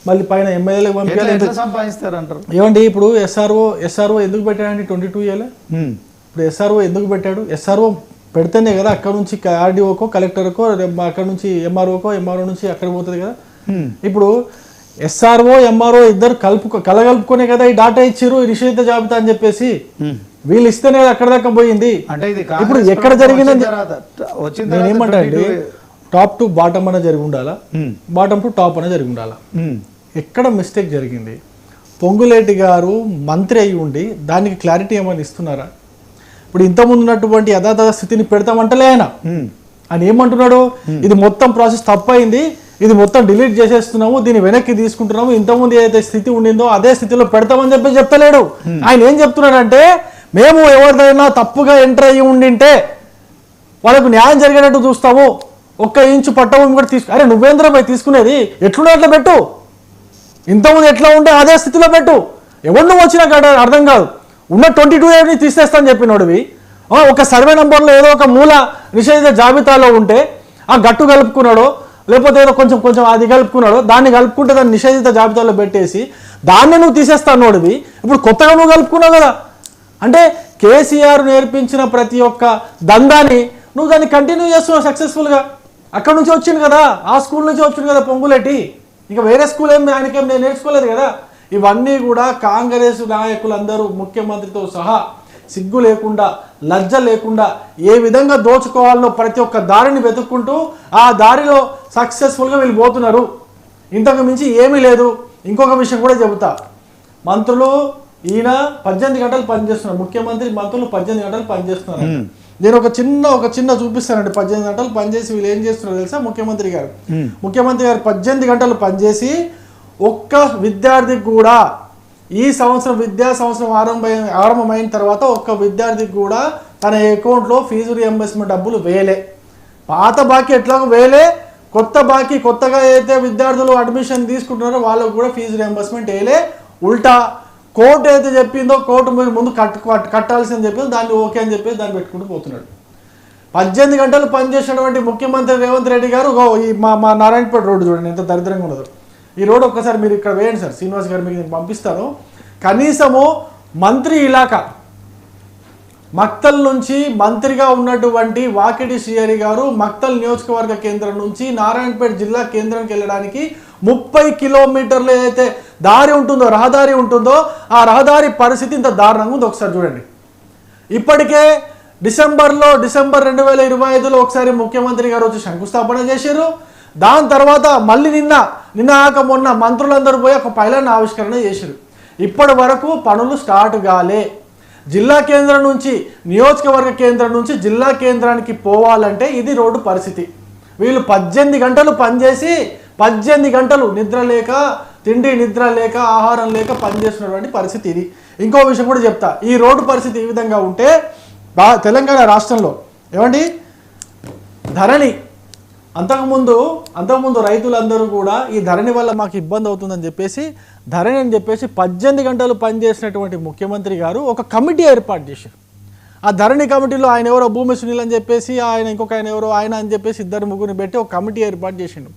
మళ్ళీ పైన ఎమ్మెల్యేలకు పంపించాలి. సంపాదిస్తారంటారు ఏమండి ఇప్పుడు ఎస్ఆర్ఓ ఎందుకు పెట్టాడండి 22 ఏళ్ళ? ఇప్పుడు ఎస్ఆర్ఓ ఎందుకు పెట్టాడు? ఎస్ఆర్ఓ పెడితేనే కదా అక్కడ నుంచి ఆర్డీఓకో, కలెక్టర్కో, అక్కడ నుంచి ఎంఆర్ఓ నుంచి అక్కడ పోతుంది కదా. ఇప్పుడు ఎస్ఆర్ఓ, ఎంఆర్ఓ ఇద్దరు కలగలుపుకునే కదా ఈ డాటా ఇచ్చారు, ఈ నిషేధిత జాబితా అని చెప్పేసి. వీళ్ళు ఇస్తేనే అక్కడ దాకా పోయింది. అంటే ఇది ఇప్పుడు ఎక్కడ జరిగిందని నేనేమంటా అండి, టాప్ టు బాటమ్ అనే జరిగి ఉండాలా, బాటమ్ టు టాప్ అనే జరిగి ఉండాలా. ఎక్కడ మిస్టేక్ జరిగింది? పొంగులేటి గారు మంత్రి అయి ఉండి దానికి క్లారిటీ ఏమైనా ఇస్తున్నారా? ఇప్పుడు ఇంతకుముందు ఉన్నటువంటి యథాతథ స్థితిని పెడతామంటలే ఆయన ఏమంటున్నాడు? ఇది మొత్తం ప్రాసెస్ తప్పైంది, ఇది మొత్తం డిలీట్ చేసేస్తున్నాము, దీన్ని వెనక్కి తీసుకుంటున్నాము, ఇంతకుముందు ఏదైతే స్థితి ఉండిందో అదే స్థితిలో పెడతామని చెప్పి చెప్తలేడు. ఆయన ఏం చెప్తున్నాడంటే, మేము ఎవరిదైనా తప్పుగా ఎంటర్ అయ్యి ఉండింటే వాళ్ళకు న్యాయం జరిగేటట్టు చూస్తాము, 1 ఇంచు పట్టభూమి కూడా అరే నువ్వేంద్ర పోయి తీసుకునేది, ఎట్లుండే అట్లా పెట్టు, ఇంతకుముందు ఎట్లా ఉంటే అదే స్థితిలో పెట్టు. ఎవరు నువ్వు వచ్చినా అర్థం కాదు, ఉన్న 22 ఏని తీసేస్తాను చెప్పినోడివి, ఒక సర్వే నంబర్లో ఏదో ఒక మూల నిషేధిత జాబితాలో ఉంటే ఆ గట్టు కలుపుకున్నాడో లేకపోతే ఏదో కొంచెం అది కలుపుకున్నాడో దాన్ని కలుపుకుంటే దాన్ని నిషేధిత జాబితాలో పెట్టేసి దాన్ని నువ్వు తీసేస్తానోడివి, ఇప్పుడు కొత్తగా నువ్వు కలుపుకున్నావు కదా. అంటే కేసీఆర్ నేర్పించిన ప్రతి ఒక్క దందాన్ని నువ్వు దాన్ని కంటిన్యూ చేస్తున్నావు సక్సెస్ఫుల్గా. అక్కడ నుంచి వచ్చింది కదా, ఆ స్కూల్ నుంచి వచ్చింది కదా పొంగులేటి, ఇక వేరే స్కూల్ ఆయనకేం నేను నేర్చుకోలేదు కదా. ఇవన్నీ కూడా కాంగ్రెస్ నాయకులందరూ ముఖ్యమంత్రితో సహా సిగ్గు లేకుండా, లజ్జ లేకుండా ఏ విధంగా దోచుకోవాలో ప్రతి ఒక్క దారిని వెతుక్కుంటూ ఆ దారిలో సక్సెస్ఫుల్గా వీళ్ళు పోతున్నారు. ఇంతకు మించి ఏమీ లేదు. ఇంకొక విషయం కూడా చెబుతా, మంత్రులు ఈయన 18 గంటలు పనిచేస్తున్నారు, ముఖ్యమంత్రి మంత్రులు 18 గంటలు పనిచేస్తున్నారు. నేను ఒక చిన్న చూపిస్తానండి. 18 గంటలు పనిచేసి వీళ్ళు ఏం చేస్తున్నారు తెలుసా? ముఖ్యమంత్రి గారు 18 గంటలు పనిచేసి ఒక్క విద్యార్థికి కూడా ఈ సంవత్సరం విద్యా సంవత్సరం ఆరంభమైన తర్వాత ఒక్క విద్యార్థికి కూడా తన అకౌంట్లో ఫీజు రియంబర్స్మెంట్ డబ్బులు వేయలే. పాత బాకీ ఎట్లాగో వేయలే, కొత్త బాకీ కొత్తగా అయితే విద్యార్థులు అడ్మిషన్ తీసుకుంటున్నారో వాళ్ళకు కూడా ఫీజు రియంబర్స్మెంట్ వేయలే. ఉల్టా కోర్టు అయితే చెప్పిందో కోర్టు మీరు ముందు కట్టాల్సిందని చెప్పేసి దాన్ని ఓకే అని చెప్పేసి దాన్ని పెట్టుకుంటూ పోతున్నాడు. 18 గంటలు పనిచేసినటువంటి ముఖ్యమంత్రి రేవంత్ రెడ్డి గారు ఈ మా నారాయణపేట రోడ్డు చూడండి ఎంత దరిద్రంగా ఉన్నదో. ఈ రోడ్డు ఒక్కసారి మీరు ఇక్కడ వేయండి సార్, శ్రీనివాస్ గారు మీకు నేను పంపిస్తాను. కనీసము మంత్రి ఇలాకా మక్తల్ నుంచి మంత్రిగా ఉన్నటువంటి వాకిటి శ్రీహరి గారు మక్తల్ నియోజకవర్గ కేంద్రం నుంచి నారాయణపేట జిల్లా కేంద్రానికి వెళ్ళడానికి 30 కిలోమీటర్లు ఏదైతే దారి ఉంటుందో, రహదారి ఉంటుందో, ఆ రహదారి పరిస్థితి ఇంత దారుణంగా ఉంది. ఒకసారి చూడండి. ఇప్పటికే డిసెంబర్ 2025లో ఒకసారి ముఖ్యమంత్రి గారు వచ్చి శంకుస్థాపన చేశారు. దాని తర్వాత మళ్ళీ నిన్న మొన్న మంత్రులందరూ పోయి ఒక పైలాన్ని ఆవిష్కరణ చేశారు. ఇప్పటి వరకు పనులు స్టార్ట్ కాలే. జిల్లా కేంద్రం నుంచి నియోజకవర్గ కేంద్రం నుంచి జిల్లా కేంద్రానికి పోవాలంటే ఇది రోడ్డు పరిస్థితి. వీళ్ళు 18 గంటలు పనిచేసి 18 గంటలు నిద్ర లేక, తిండి నిద్ర లేక, ఆహారం లేక పనిచేస్తున్నటువంటి పరిస్థితి ఇది. ఇంకో విషయం కూడా చెప్తా, ఈ రోడ్డు పరిస్థితి ఈ విధంగా ఉంటే తెలంగాణ రాష్ట్రంలో ఏమండి ధరణి అంతకుముందు రైతులందరూ కూడా ఈ ధరణి వల్ల మాకు ఇబ్బంది అవుతుందని చెప్పేసి ధరణి అని చెప్పేసి 18 గంటలు పనిచేసినటువంటి ముఖ్యమంత్రి గారు ఒక కమిటీ ఏర్పాటు చేశారు. ఆ ధరణి కమిటీలో ఆయన ఎవరో భూమి సునీల్ అని చెప్పేసి ఇంకొక ఆయన ఎవరో ఆయన అని చెప్పేసి 2-3 పెట్టి ఒక కమిటీ ఏర్పాటు చేసిండు.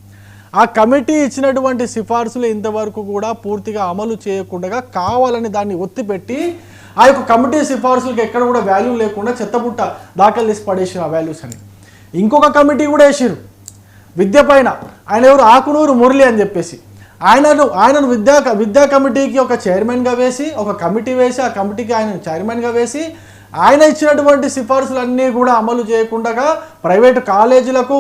ఆ కమిటీ ఇచ్చినటువంటి సిఫార్సులు ఇంతవరకు కూడా పూర్తిగా అమలు చేయకుండా కావాలని దాన్ని ఒత్తిపెట్టి ఆ యొక్క కమిటీ సిఫార్సులకు ఎక్కడ కూడా వాల్యూ లేకుండా చెత్తబుట్ట దాఖలు చేసి పడేసారు ఆ వాల్యూస్ అని. ఇంకొక కమిటీ కూడా వేసారు విద్య పైన. ఆయన ఎవరు ఆకునూరు మురళి అని చెప్పేసి ఆయనను విద్యా కమిటీకి ఒక చైర్మన్గా వేసి, ఒక కమిటీ వేసి, ఆ కమిటీకి ఆయన చైర్మన్గా వేసి ఆయన ఇచ్చినటువంటి సిఫార్సులన్నీ కూడా అమలు చేయకుండా ప్రైవేటు కాలేజీలకు,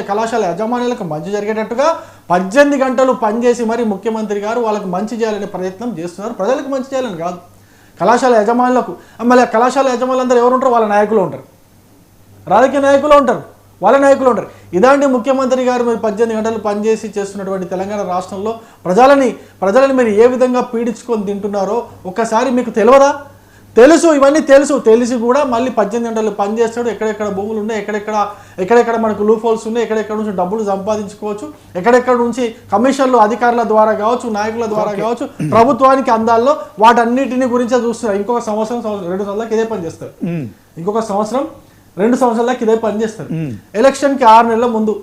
కళాశాల యజమానులకు మంచి జరిగేటట్టుగా 18 గంటలు పనిచేసి మరి ముఖ్యమంత్రి గారు వాళ్ళకి మంచి చేయాలనే ప్రయత్నం చేస్తున్నారు. ప్రజలకు మంచి చేయాలని కాదు, కళాశాల యజమానులకు. మళ్ళీ కళాశాల యజమానులందరూ ఎవరు ఉంటారు? వాళ్ళ నాయకులు ఉంటారు, రాజకీయ నాయకులు ఉంటారు. వాళ్ళ నాయకులు ఉంటారు. ఇలాంటి ముఖ్యమంత్రి గారు మీరు 18 గంటలు పనిచేసి చేస్తున్నటువంటి తెలంగాణ రాష్ట్రంలో ప్రజలని మీరు ఏ విధంగా పీడించుకొని తింటున్నారో ఒక్కసారి మీకు తెలియదా? తెలుసు, ఇవన్నీ తెలిసి కూడా మళ్ళీ 18 గంటలు పనిచేస్తాడు. ఎక్కడెక్కడ భూములు ఉన్నాయి, ఎక్కడెక్కడ మనకు లూప్ హోల్స్ ఉన్నాయి, ఎక్కడెక్కడ నుంచి డబ్బులు సంపాదించుకోవచ్చు, ఎక్కడెక్కడ నుంచి కమిషన్లు అధికారుల ద్వారా కావచ్చు, నాయకుల ద్వారా కావచ్చు, ప్రభుత్వానికి అందాల్లో వాటన్నిటిని గురించే చూస్తున్నారు. ఇంకొక సంవత్సరం 2 సంవత్సరాలకు ఇదే పని చేస్తారు. ఇంకొక సంవత్సరం 2 సంవత్సరాలకు ఇదే పని చేస్తారు. ఎలక్షన్కి 6 నెలల ముందు,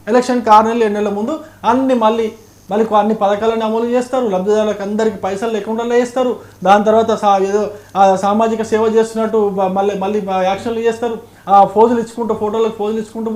7 నెలల ముందు మళ్ళీ అన్ని పథకాలను అమలు చేస్తారు. లబ్ధిదారులకు అందరికీ పైసలు లేకుండా చేస్తారు. దాని తర్వాత ఏదో సామాజిక సేవ చేస్తున్నట్టు మళ్ళీ యాక్షన్లు చేస్తారు. ఫోజులు ఇచ్చుకుంటూ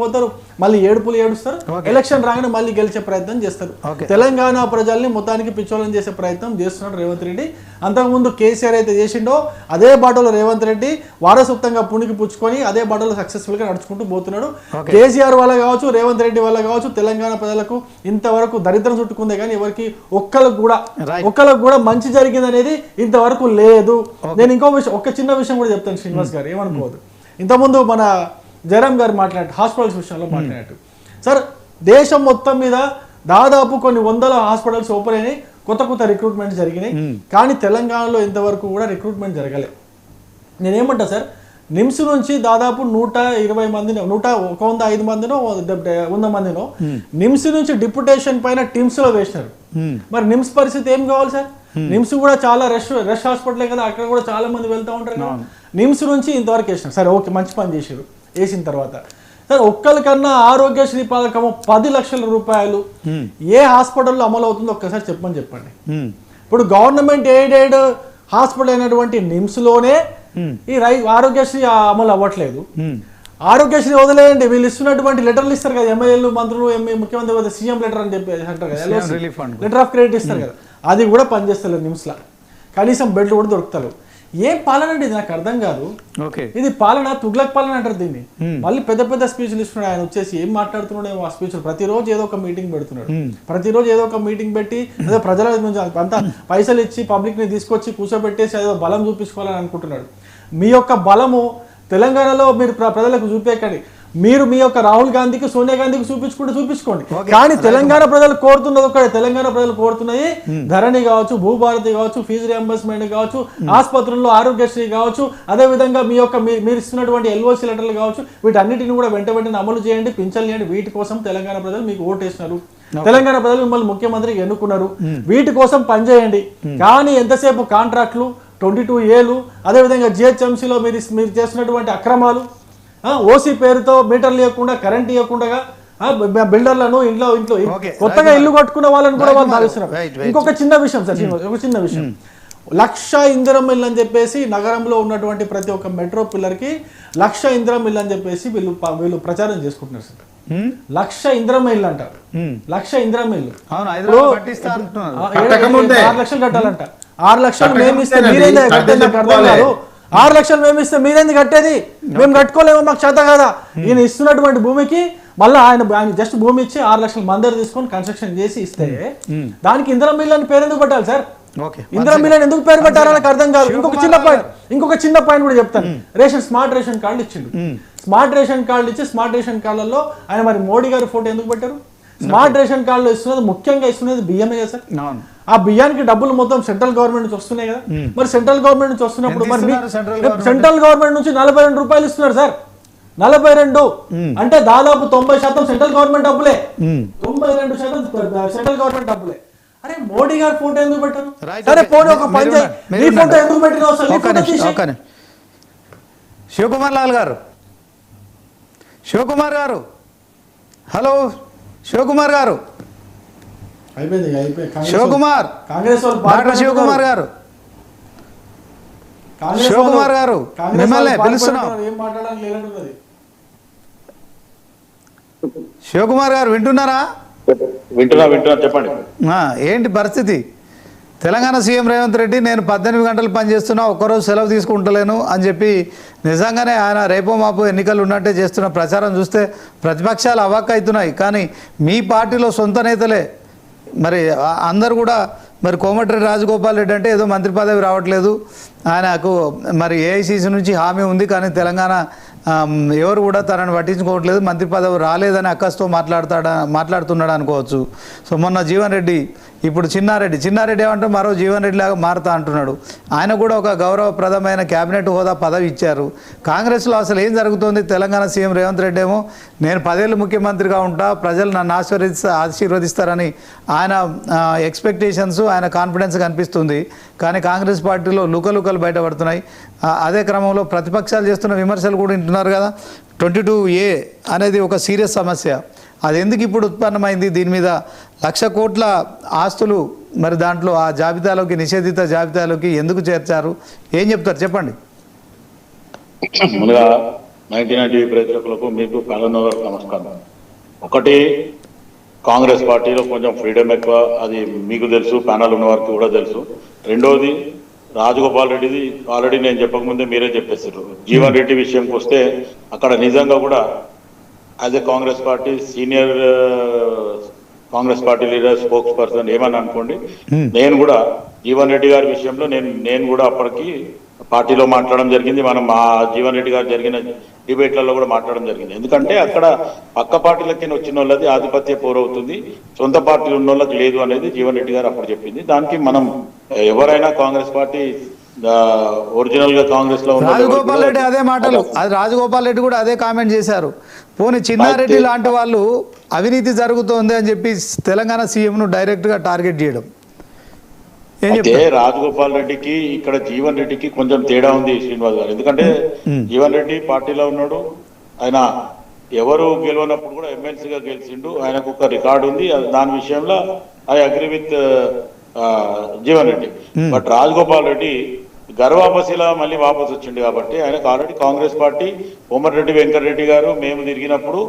పోతారు. మళ్ళీ ఏడుస్తారు. ఎలక్షన్ రాగానే మళ్ళీ గెలిచే ప్రయత్నం చేస్తారు. తెలంగాణ ప్రజల్ని మొత్తానికి పిచ్చోళం చేసే ప్రయత్నం చేస్తున్నాడు రేవంత్ రెడ్డి. అంతకుముందు కేసీఆర్ అయితే చేసిండో అదే బాటలో రేవంత్ రెడ్డి వారసత్వంగా పుణికి పుచ్చుకొని అదే బాటలో సక్సెస్ఫుల్ గా నడుచుకుంటూ పోతున్నాడు. కేసీఆర్ వల్ల కావచ్చు, రేవంత్ రెడ్డి వల్ల కావచ్చు, తెలంగాణ ప్రజలకు ఇంతవరకు దరిద్రం చుట్టుకుందే కానీ ఎవరికి ఒక్కలకు కూడా మంచి జరిగింది అనేది ఇంతవరకు లేదు. నేను ఇంకో విషయం, ఒక చిన్న విషయం కూడా చెప్తాను శ్రీనివాస్ గారు, ఏమనుకోవద్దు. ఇంతకుముందు మన జయరామ్ గారు మాట్లాడినట్టు హాస్పిటల్స్ విషయంలో మాట్లాడినట్టు, సార్ దేశం మొత్తం మీద దాదాపు కొన్ని 100 హాస్పిటల్స్ ఓపెన్ అయినాయి, కొత్త రిక్రూట్మెంట్ జరిగినాయి. కానీ తెలంగాణలో ఇంతవరకు కూడా రిక్రూట్మెంట్ జరగలేదు. నేనేమంటా సార్, నిమ్స్ నుంచి దాదాపు 120 మందినో 105 మందినో 100 మందినో నిమ్స్ నుంచి డిప్యుటేషన్ పైన టీమ్స్ లో వేసినారు. మరి నిమ్స్ పరిస్థితి ఏం కావాలి సార్? నిమ్స్ కూడా చాలా రష్ హాస్పిటలే కదా, అక్కడ కూడా చాలా మంది వెళ్తూ ఉంటారు కదా. నిమ్స్ నుంచి ఇంతవరకు వేసినారు. సరే, ఓకే, మంచి పని చేశారు. వేసిన తర్వాత సార్ ఒక్కరికన్నా ఆరోగ్యశ్రీ పథకము 10 లక్షల రూపాయలు ఏ హాస్పిటల్లో అమలు అవుతుందో ఒక్కసారి చెప్పండి. ఇప్పుడు గవర్నమెంట్ ఎయిడెడ్ హాస్పిటల్ అయినటువంటి నిమ్స్ లోనే ఈ ఆరోగ్యశ్రీ అమలు అవ్వట్లేదు. ఆరోగ్యశ్రీ వదిలేయండి, వీళ్ళు ఇస్తున్నటువంటి లెటర్లు ఇస్తారు కదా, ఎమ్మెల్యేలు, మంత్రులు, ముఖ్యమంత్రి సీఎం లెటర్ అని చెప్పి అంటారు కదా, లెటర్ ఆఫ్ క్రెడిట్ ఇస్తారు కదా, అది కూడా పనిచేస్తలేదు నిమ్స్లా. కనీసం బెడ్లు కూడా దొరుకుతారు. ఏం పాలన అండి ఇది? నాకు అర్థం కాదు. ఇది పాలన, తుగ్లక్ పాలన అంటారు దీన్ని. మళ్ళీ పెద్ద స్పీచ్లు ఇస్తున్నాడు ఆయన, వచ్చేసి ఏం మాట్లాడుతున్నాడు ఆ స్పీచ్. ప్రతిరోజు ఏదో ఒక మీటింగ్ పెట్టి ఏదో ప్రజల అంతా పైసలు ఇచ్చి పబ్లిక్ ని తీసుకొచ్చి కూర్చోబెట్టేసి ఏదో బలం చూపించుకోవాలని అనుకుంటున్నాడు. మీ యొక్క బలము తెలంగాణలో మీరు ప్రజలకు చూపేకండి. మీరు మీ యొక్క రాహుల్ గాంధీకి, సోనియా గాంధీకి చూపించుకోండి. కానీ తెలంగాణ ప్రజలు కోరుతున్నది ఒకటే. తెలంగాణ ప్రజలు కోరుతున్నది ధరణి కావచ్చు, భూభారతి కావచ్చు, ఫీజు రియంబర్స్మెంట్ కావచ్చు, ఆసుపత్రుల్లో ఆరోగ్యశ్రీ కావచ్చు, అదే విధంగా మీరు ఇస్తున్నటువంటి ఎల్ఓసి లెటర్లు కావచ్చు, వీటన్నిటిని కూడా వెంటనే అమలు చేయండి, పింఛన్లు చేయండి. వీటి కోసం తెలంగాణ ప్రజలు మీకు ఓటేసినారు. తెలంగాణ ప్రజలు మిమ్మల్ని ముఖ్యమంత్రికి ఎన్నుకున్నారు. వీటి కోసం పనిచేయండి. కానీ ఎంతసేపు కాంట్రాక్ట్లు, 22 ఏళ్ళు, అదేవిధంగా జిహెచ్ఎంసీలో మీరు చేస్తున్నటువంటి అక్రమాలు, ఓసీ పేరుతో మీటర్లు ఇవ్వకుండా, కరెంట్ ఇవ్వకుండా బిల్డర్లను ఇంట్లో కొత్తగా ఇల్లు కట్టుకున్న వాళ్ళని కూడా వాళ్ళు భావిస్తున్నారు. ఇంకొక చిన్న విషయం సార్, ఒక చిన్న విషయం, 1,00,000 ఇందిరం ఇల్లు అని చెప్పేసి నగరంలో ఉన్నటువంటి ప్రతి ఒక్క మెట్రో పిల్లర్ కి 1,00,000 ఇందిరం ఇల్లు అని చెప్పేసి వీళ్ళు ప్రచారం చేసుకుంటున్నారు సార్. 1,00,000 ఇందిరం ఇల్లు అంటారు. 1,00,000 ఇందిరం ఇల్లు 6 లక్షలు కట్టాలంట. 6 లక్షలు మేము ఇస్తే మీరేంది కట్టేది? నాకు అర్థం కాదు. 6 లక్షలు మేము ఇస్తే మీరేంది కట్టేది? మేము కట్టుకోలేమో, మాకు చేత కాదా? ఈయన ఇస్తున్నటువంటి భూమికి మళ్ళీ ఆయన జస్ట్ భూమి ఇచ్చి 6 లక్షల మందరు తీసుకొని కన్స్ట్రక్షన్ చేసి ఇస్తే దానికి ఇందిరం ఇల్లు అని పేరు ఎందుకు పెట్టాలి సార్? ఇందిరం ఇల్లు ఎందుకు పేరు పెట్టారో నాకు అర్థం కాదు. ఇంకొక చిన్న పాయింట్ కూడా చెప్తాను. స్మార్ట్ రేషన్ కార్డు ఇచ్చిండు. స్మార్ట్ రేషన్ కార్డు ఇచ్చి స్మార్ట్ రేషన్ కార్డులలో ఆయన మరి మోడీ గారి ఫోటో ఎందుకు పెట్టారు? స్మార్ట్ రేషన్ కార్డులో ఇస్తున్నది ముఖ్యంగా ఇస్తున్నది బియ్యమే కదా సార్. ఆ బియ్యానికి డబ్బులు మొత్తం సెంట్రల్ గవర్నమెంట్ నుంచి వస్తున్నాయి కదా. మరి సెంట్రల్ గవర్నమెంట్ నుంచి వస్తున్నప్పుడు మరి సెంట్రల్ గవర్నమెంట్ నుంచి 42 రూపాయలు ఇస్తున్నారు సార్. 42 అంటే దాదాపు 90% సెంట్రల్ గవర్నమెంట్ డబ్బులే. 92% సెంట్రల్ గవర్నమెంట్ డబ్బులే. అరే మోడీ గారి ఫోటో ఎందుకు పెట్టారు? సరే పోనీ ఒక పని చేయి, నీ ఫోటో ఎందుకు పెట్టిన? శివకుమార్ లాల్ గారు, శివకుమార్ గారు, హలో శివకుమార్ గారు, శివకుమార్, శివకుమార్ గారు, శివకుమార్ గారు మిమ్మల్ని పిలుస్తున్నాం. శివకుమార్ గారు వింటున్నారా? వింటున్నా చెప్పండి. ఏంటి పరిస్థితి? తెలంగాణ సీఎం రేవంత్ రెడ్డి నేను 18 గంటలు పనిచేస్తున్నా, ఒక్కరోజు సెలవు తీసుకుంటలేను అని చెప్పి నిజంగానే ఆయన రేపో మాపో ఎన్నికలు ఉన్నట్టే చేస్తున్న ప్రచారం చూస్తే ప్రతిపక్షాలు అవాక్ అవుతున్నాయి. కానీ మీ పార్టీలో సొంత నేతలే మరి అందరు కూడా మరి కోమటిరెడ్డి రాజగోపాల్ రెడ్డి అంటే ఏదో మంత్రి పదవి రావట్లేదు, ఆయనకు మరి ఏఐసీసీ నుంచి హామీ ఉంది కానీ తెలంగాణ ఎవరు కూడా తనని పట్టించుకోవట్లేదు, మంత్రి పదవి రాలేదని అక్కస్తో మాట్లాడుతున్నాడు అనుకోవచ్చు. సో మొన్న జీవన్ రెడ్డి, ఇప్పుడు చిన్నారెడ్డి ఏమంటే మరో జీవన్ రెడ్డి లాగా మారుతా అంటున్నాడు. ఆయన కూడా ఒక గౌరవప్రదమైన క్యాబినెట్ హోదా పదవి ఇచ్చారు. కాంగ్రెస్లో అసలు ఏం జరుగుతుంది? తెలంగాణ సీఎం రేవంత్ రెడ్డి ఏమో నేను 10 ఏళ్ళు ముఖ్యమంత్రిగా ఉంటా, ప్రజలు నన్ను ఆశీర్వదిస్తారని ఆయన ఎక్స్పెక్టేషన్స్, ఆయన కాన్ఫిడెన్స్ కనిపిస్తుంది. కానీ కాంగ్రెస్ పార్టీలో లుకలుకలు బయటపడుతున్నాయి. అదే క్రమంలో ప్రతిపక్షాలు చేస్తున్న విమర్శలు కూడా వింటున్నారు కదా. 22A అనేది ఒక సీరియస్ సమస్య. అది ఎందుకు ఇప్పుడు ఉత్పన్నమైంది? దీని మీద 1,00,000 కోట్ల ఆస్తులు మరి దాంట్లో ఆ జాబితాలోకి, నిషేధిత జాబితాలోకి ఎందుకు చేర్చారు? ఏం చెప్తారు చెప్పండి. ముందుగా 1990 ప్రేక్షకులకు మీకు ప్యానల్ నమస్కారం. ఒకటి, కాంగ్రెస్ పార్టీలో కొంచెం ఫ్రీడమ్ ఎక్కువ, అది మీకు తెలుసు, ప్యానల్ ఉన్న వారికి కూడా తెలుసు. రెండోది, రాజగోపాల్ రెడ్డిది ఆల్రెడీ నేను చెప్పకముందే మీరే చెప్పేసారు. జీవన్ రెడ్డి విషయంకి వస్తే అక్కడ నిజంగా కూడా as a Congress party senior Congress party leader, spokes person ఏమని అనుకోండి, నేను కూడా జీవన్ రెడ్డి గారి విషయంలో నేను కూడా అప్పటికి పార్టీలో మాట్లాడడం జరిగింది. మనం ఆ జీవన్ రెడ్డి గారు జరిగిన డిబేట్లలో కూడా మాట్లాడడం జరిగింది. ఎందుకంటే అక్కడ పక్క పార్టీలకి వచ్చిన వాళ్ళది ఆధిపత్య పోరవుతుంది, సొంత పార్టీలు ఉన్న వాళ్ళకి లేదు అనేది జీవన్ రెడ్డి గారు అప్పుడు చెప్పింది. దానికి మనం ఎవరైనా కాంగ్రెస్ పార్టీ ఒరిజినల్ గా కాంగ్రెస్ లో రాజగోపాల్ రెడ్డి అదే మాటలు, అది రాజగోపాల్ రెడ్డి కూడా అదే కామెంట్ చేశారు. పోనీ చిన్నారెడ్డి లాంటి వాళ్ళు అవినీతి జరుగుతోంది అని చెప్పి తెలంగాణ సీఎంను డైరెక్ట్గా టార్గెట్ చేయడం. అయితే రాజగోపాల్ రెడ్డికి ఇక్కడ జీవన్ రెడ్డికి కొంచెం తేడా ఉంది శ్రీనివాస్ గారు. ఎందుకంటే జీవన్ రెడ్డి పార్టీలో ఉన్నాడు, ఆయన ఎవరు గెలవనప్పుడు కూడా ఎమ్మెల్సీగా గెలిచిండు, ఆయనకు ఒక రికార్డు ఉంది. దాని విషయంలో I agree with Jeevan Reddy. But Rajagopal Reddy గర్వాపసిలా మళ్ళీ వాపసు వచ్చిండు కాబట్టి ఆయనకు ఆల్రెడీ కాంగ్రెస్ పార్టీ, కోమటిరెడ్డి వెంకటరెడ్డి గారు మేము తిరిగినప్పుడు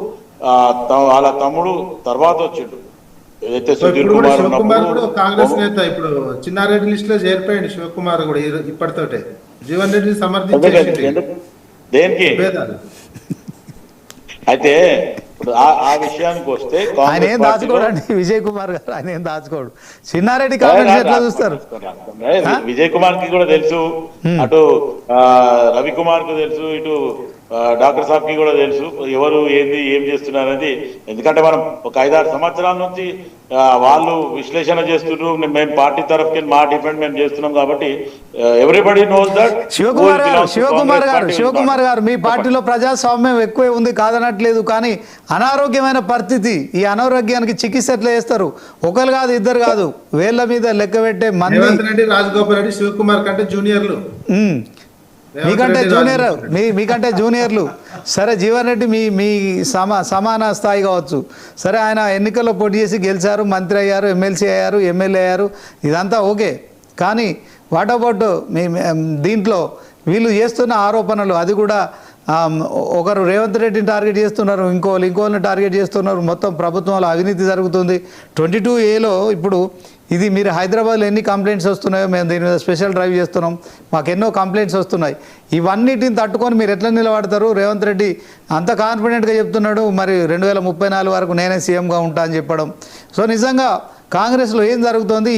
వాళ్ళ తమ్ముడు తర్వాత వచ్చిండు. ఏదైతే సుధీర్ కుమార్ కూడా కాంగ్రెస్ నేత ఇప్పుడు చిన్నారెడ్డి లిస్ట్ లో చేరిపోయింది. శివకుమార్ కూడా ఇప్పటితోటే జీవన్ రెడ్డి సమర్థించేసి దేనికి. అయితే ఇప్పుడు ఆ విషయానికి వస్తే ఆయన ఏం దాచుకోడండి విజయ్ కుమార్ గారు, ఆయన ఏం దాచుకోడు. చిన్నారెడ్డి కామెంట్స్ ఎట్లా చూస్తారు? విజయ్ కుమార్ కి కూడా తెలుసు, అటు రవికుమార్ కు తెలుసు, ఇటు డాక్టర్ సాబ్ కి కూడా తెలుసు ఎవరు ఏంది ఏం చేస్తున్నారు అనేది. ఎందుకంటే మనం ఒక 5-6 సంవత్సరాల నుంచి వాళ్ళు విశ్లేషణ చేస్తున్నారు, మేము పార్టీ తరఫుకి మా డిఫెండ్ మేము చేస్తున్నాం కాబట్టి ఎవ్రీబడి నోస్ దట్. శివకుమార్ గారు మీ పార్టీలో ప్రజాస్వామ్యం ఎక్కువే ఉంది, కాదనట్లేదు. కానీ అనారోగ్యమైన పరిస్థితి, ఈ అనారోగ్యానికి చికిత్స ఎట్లా చేస్తారు? ఒకరు కాదు, ఇద్దరు కాదు, వేళ్ల మీద లెక్క పెట్టే మంది. రాజగోపాల్ రెడ్డి శివకుమార్ కంటే జూనియర్లు, మీకంటే జూనియర్లు. సరే జీవన్ రెడ్డి మీ సమాన స్థాయి కావచ్చు. సరే ఆయన ఎన్నికల్లో పోటీ చేసి గెలిచారు, మంత్రి అయ్యారు, ఎమ్మెల్సీ అయ్యారు, ఎమ్మెల్యే అయ్యారు, ఇదంతా ఓకే. కానీ వాట్ అబౌట్ దీంట్లో వీళ్ళు చేస్తున్న ఆరోపణలు, అది కూడా ఒకరు రేవంత్ రెడ్డిని టార్గెట్ చేస్తున్నారు, ఇంకోళ్ళని టార్గెట్ చేస్తున్నారు. మొత్తం ప్రభుత్వంలో అవినీతి జరుగుతుంది. 22Aలో ఇప్పుడు ఇది మీరు హైదరాబాద్లో ఎన్ని కంప్లైంట్స్ వస్తున్నాయో, మేము దీని మీద స్పెషల్ డ్రైవ్ చేస్తున్నాం, మాకు ఎన్నో కంప్లైంట్స్ వస్తున్నాయి. ఇవన్నిటిని తట్టుకొని మీరు ఎట్లా నిలబడతారు? రేవంత్ రెడ్డి అంత కాన్ఫిడెంట్గా చెప్తున్నాడు, మరి 2034 వరకు నేనే సీఎంగా ఉంటా అని చెప్పడం. సో నిజంగా కాంగ్రెస్లో ఏం జరుగుతోంది?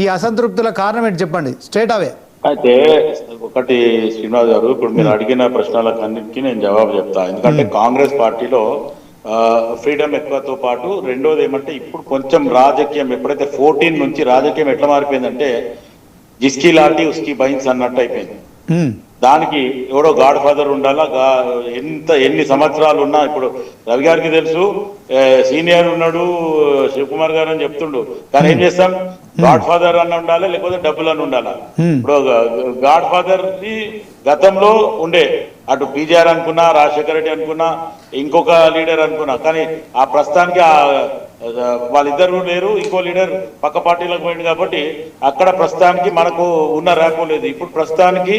ఈ అసంతృప్తుల కారణం ఏంటి చెప్పండి స్ట్రేట్ అవే. అయితే ఒకటి శ్రీనివాస్ గారు, ఇప్పుడు మీరు అడిగిన ప్రశ్నలకన్నిటికీ నేను జవాబు చెప్తా. ఎందుకంటే కాంగ్రెస్ పార్టీలో ఫ్రీడమ్ ఎక్కువతో పాటు రెండోది ఏమంటే ఇప్పుడు కొంచెం రాజకీయం, ఎప్పుడైతే 14 నుంచి రాజకీయం ఎట్లా మారిపోయిందంటే జిస్కీ లాంటి ఉస్కీ బైన్స్ అన్నట్టు అయిపోయింది. దానికి ఎవడో గాడ్ ఫాదర్ ఉండాలా, ఎన్ని సంవత్సరాలు ఉన్నా. ఇప్పుడు రవి గారికి తెలుసు, సీనియర్ ఉన్నాడు శివకుమార్ గారు అని చెప్తుండు, కానీ ఏం చేస్తాం, గాడ్ ఫాదర్ అన్న ఉండాలా, లేకపోతే డబ్బులు అని ఉండాలా. ఇప్పుడు గాడ్ ఫాదర్ ని గతంలో ఉండే, అటు పీజీఆర్ అనుకున్నా, రాజశేఖర రెడ్డి అనుకున్నా, ఇంకొక లీడర్ అనుకున్నా, కానీ ఆ ప్రస్తుతానికి వాళ్ళిద్దరు లేరు, ఇంకో లీడర్ పక్క పార్టీలకు పోయింది కాబట్టి అక్కడ ప్రస్తుతానికి మనకు ఉన్న ర్యాపో లేదు. ఇప్పుడు ప్రస్తుతానికి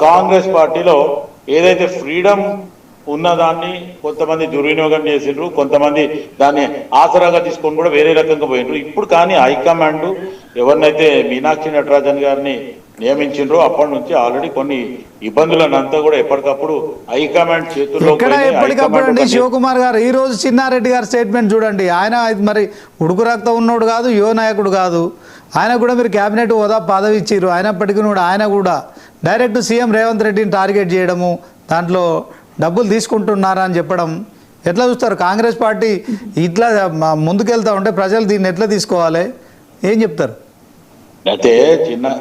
కాంగ్రెస్ పార్టీలో ఏదైతే ఫ్రీడమ్ ఉన్నదాన్ని కొంతమంది దుర్వినియోగం చేసిండ్రు, కొంతమంది దాన్ని ఆసరాగా తీసుకొని కూడా వేరే రకంగా పోయిండ్రు. ఇప్పుడు కానీ హైకమాండ్ ఎవరినైతే మీనాక్షి నటరాజన్ గారిని నియమించిండ్రో అప్పటి నుంచి ఆల్రెడీ కొన్ని ఇబ్బందులను అంతా కూడా ఎప్పటికప్పుడు హైకమాండ్ చేతుల్లో. ఎప్పటికప్పుడు శివకుమార్ గారు ఈ రోజు చిన్నారెడ్డి గారి స్టేట్మెంట్ చూడండి. ఆయన మరి ఉడుకు రక్తం ఉన్నోడు కాదు, యువ నాయకుడు కాదు, ఆయన కూడా మీరు క్యాబినెట్ హోదా పదవి ఇచ్చారు. అయినప్పటికీ కూడా ఆయన కూడా డైరెక్ట్ సీఎం రేవంత్ రెడ్డిని టార్గెట్ చేయడము, దాంట్లో డబ్బులు తీసుకుంటున్నారా అని చెప్పడం ఎట్లా చూస్తారు? కాంగ్రెస్ పార్టీ ఇట్లా ముందుకెళ్తా ఉంటే ప్రజలు దీన్ని ఎట్లా తీసుకోవాలి, ఏం చెప్తారు? అయితే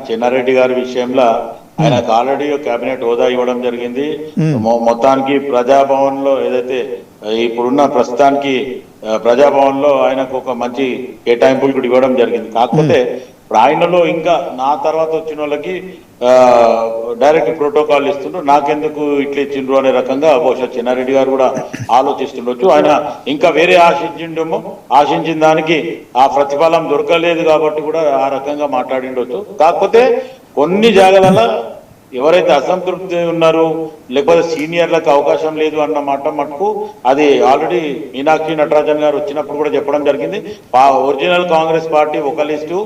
చిన్నారెడ్డి గారి విషయంలో ఆయనకు ఆల్రెడీ కేబినెట్ హోదా ఇవ్వడం జరిగింది. మొత్తానికి ప్రజాభవన్ లో ఏదైతే ఇప్పుడున్న ప్రస్తుతానికి ప్రజాభవన్ లో ఆయనకు ఒక మంచి కేటాయింపులు కూడా ఇవ్వడం జరిగింది. కాకపోతే ఇప్పుడు ఆయనలో ఇంకా నా తర్వాత వచ్చిన వాళ్ళకి డైరెక్ట్ ప్రోటోకాల్ ఇస్తుండ్రు, నాకెందుకు ఇట్లా ఇచ్చిండ్రు అనే రకంగా బహుశా చిన్నారెడ్డి గారు కూడా ఆలోచిస్తుండొచ్చు. ఆయన ఇంకా వేరే ఆశించిన దానికి ఆ ప్రతిఫలం దొరకలేదు కాబట్టి కూడా ఆ రకంగా మాట్లాడిండొచ్చు. కాకపోతే కొన్ని జాగాలలో ఎవరైతే అసంతృప్తి ఉన్నారో లేకపోతే సీనియర్లకు అవకాశం లేదు అన్న మాట మటుకు అది ఆల్రెడీ మీనాక్షి నటరాజన్ గారు వచ్చినప్పుడు కూడా చెప్పడం జరిగింది. ఒరిజినల్ కాంగ్రెస్ పార్టీ ఒక లిస్టు,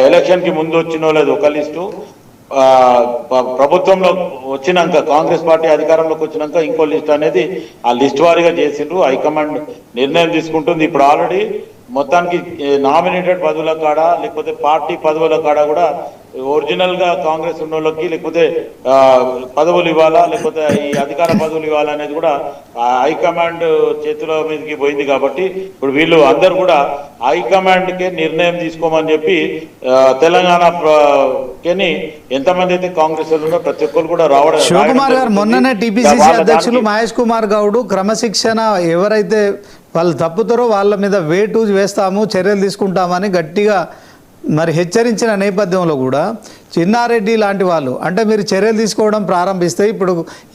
ఎలక్షన్ కి ముందు వచ్చిన వాళ్ళది ఒక లిస్టు, ప్రభుత్వంలో వచ్చినాక కాంగ్రెస్ పార్టీ అధికారంలోకి వచ్చినాక ఇంకో లిస్ట్ అనేది ఆ లిస్ట్ వారీగా చేసిండ్రు. హైకమాండ్ నిర్ణయం తీసుకుంటుంది. ఇప్పుడు ఆల్రెడీ మొత్తానికి నామినేటెడ్ పదవుల కాడ లేకపోతే పార్టీ పదవుల కాడ కూడా ఒరిజినల్ గా కాంగ్రెస్ ఉన్న వాళ్ళకి లేకపోతే పదవులు ఇవ్వాలా లేకపోతే ఈ అధికార పదవులు ఇవ్వాలా అనేది కూడా హైకమాండ్ చేతుల మీదకి పోయింది. కాబట్టి ఇప్పుడు వీళ్ళు అందరు కూడా హైకమాండ్ కే నిర్ణయం తీసుకోమని చెప్పి తెలంగాణ ఎంతమంది అయితే కాంగ్రెస్ ఉన్నారో ప్రతి ఒక్కరు కూడా రావడం. శివకుమార్ గారు మొన్ననే టీపీసీసీ అధ్యక్షులు మహేష్ కుమార్ గౌడ్ క్రమశిక్షణ ఎవరైతే వాళ్ళు తప్పుతారో వాళ్ళ మీద వేటు వేస్తాము, చర్యలు తీసుకుంటామని గట్టిగా మరి హెచ్చరించిన నేపథ్యంలో కూడా చిన్నారెడ్డి లాంటి వాళ్ళు అంటే మీరు చర్యలు తీసుకోవడం ప్రారంభిస్తే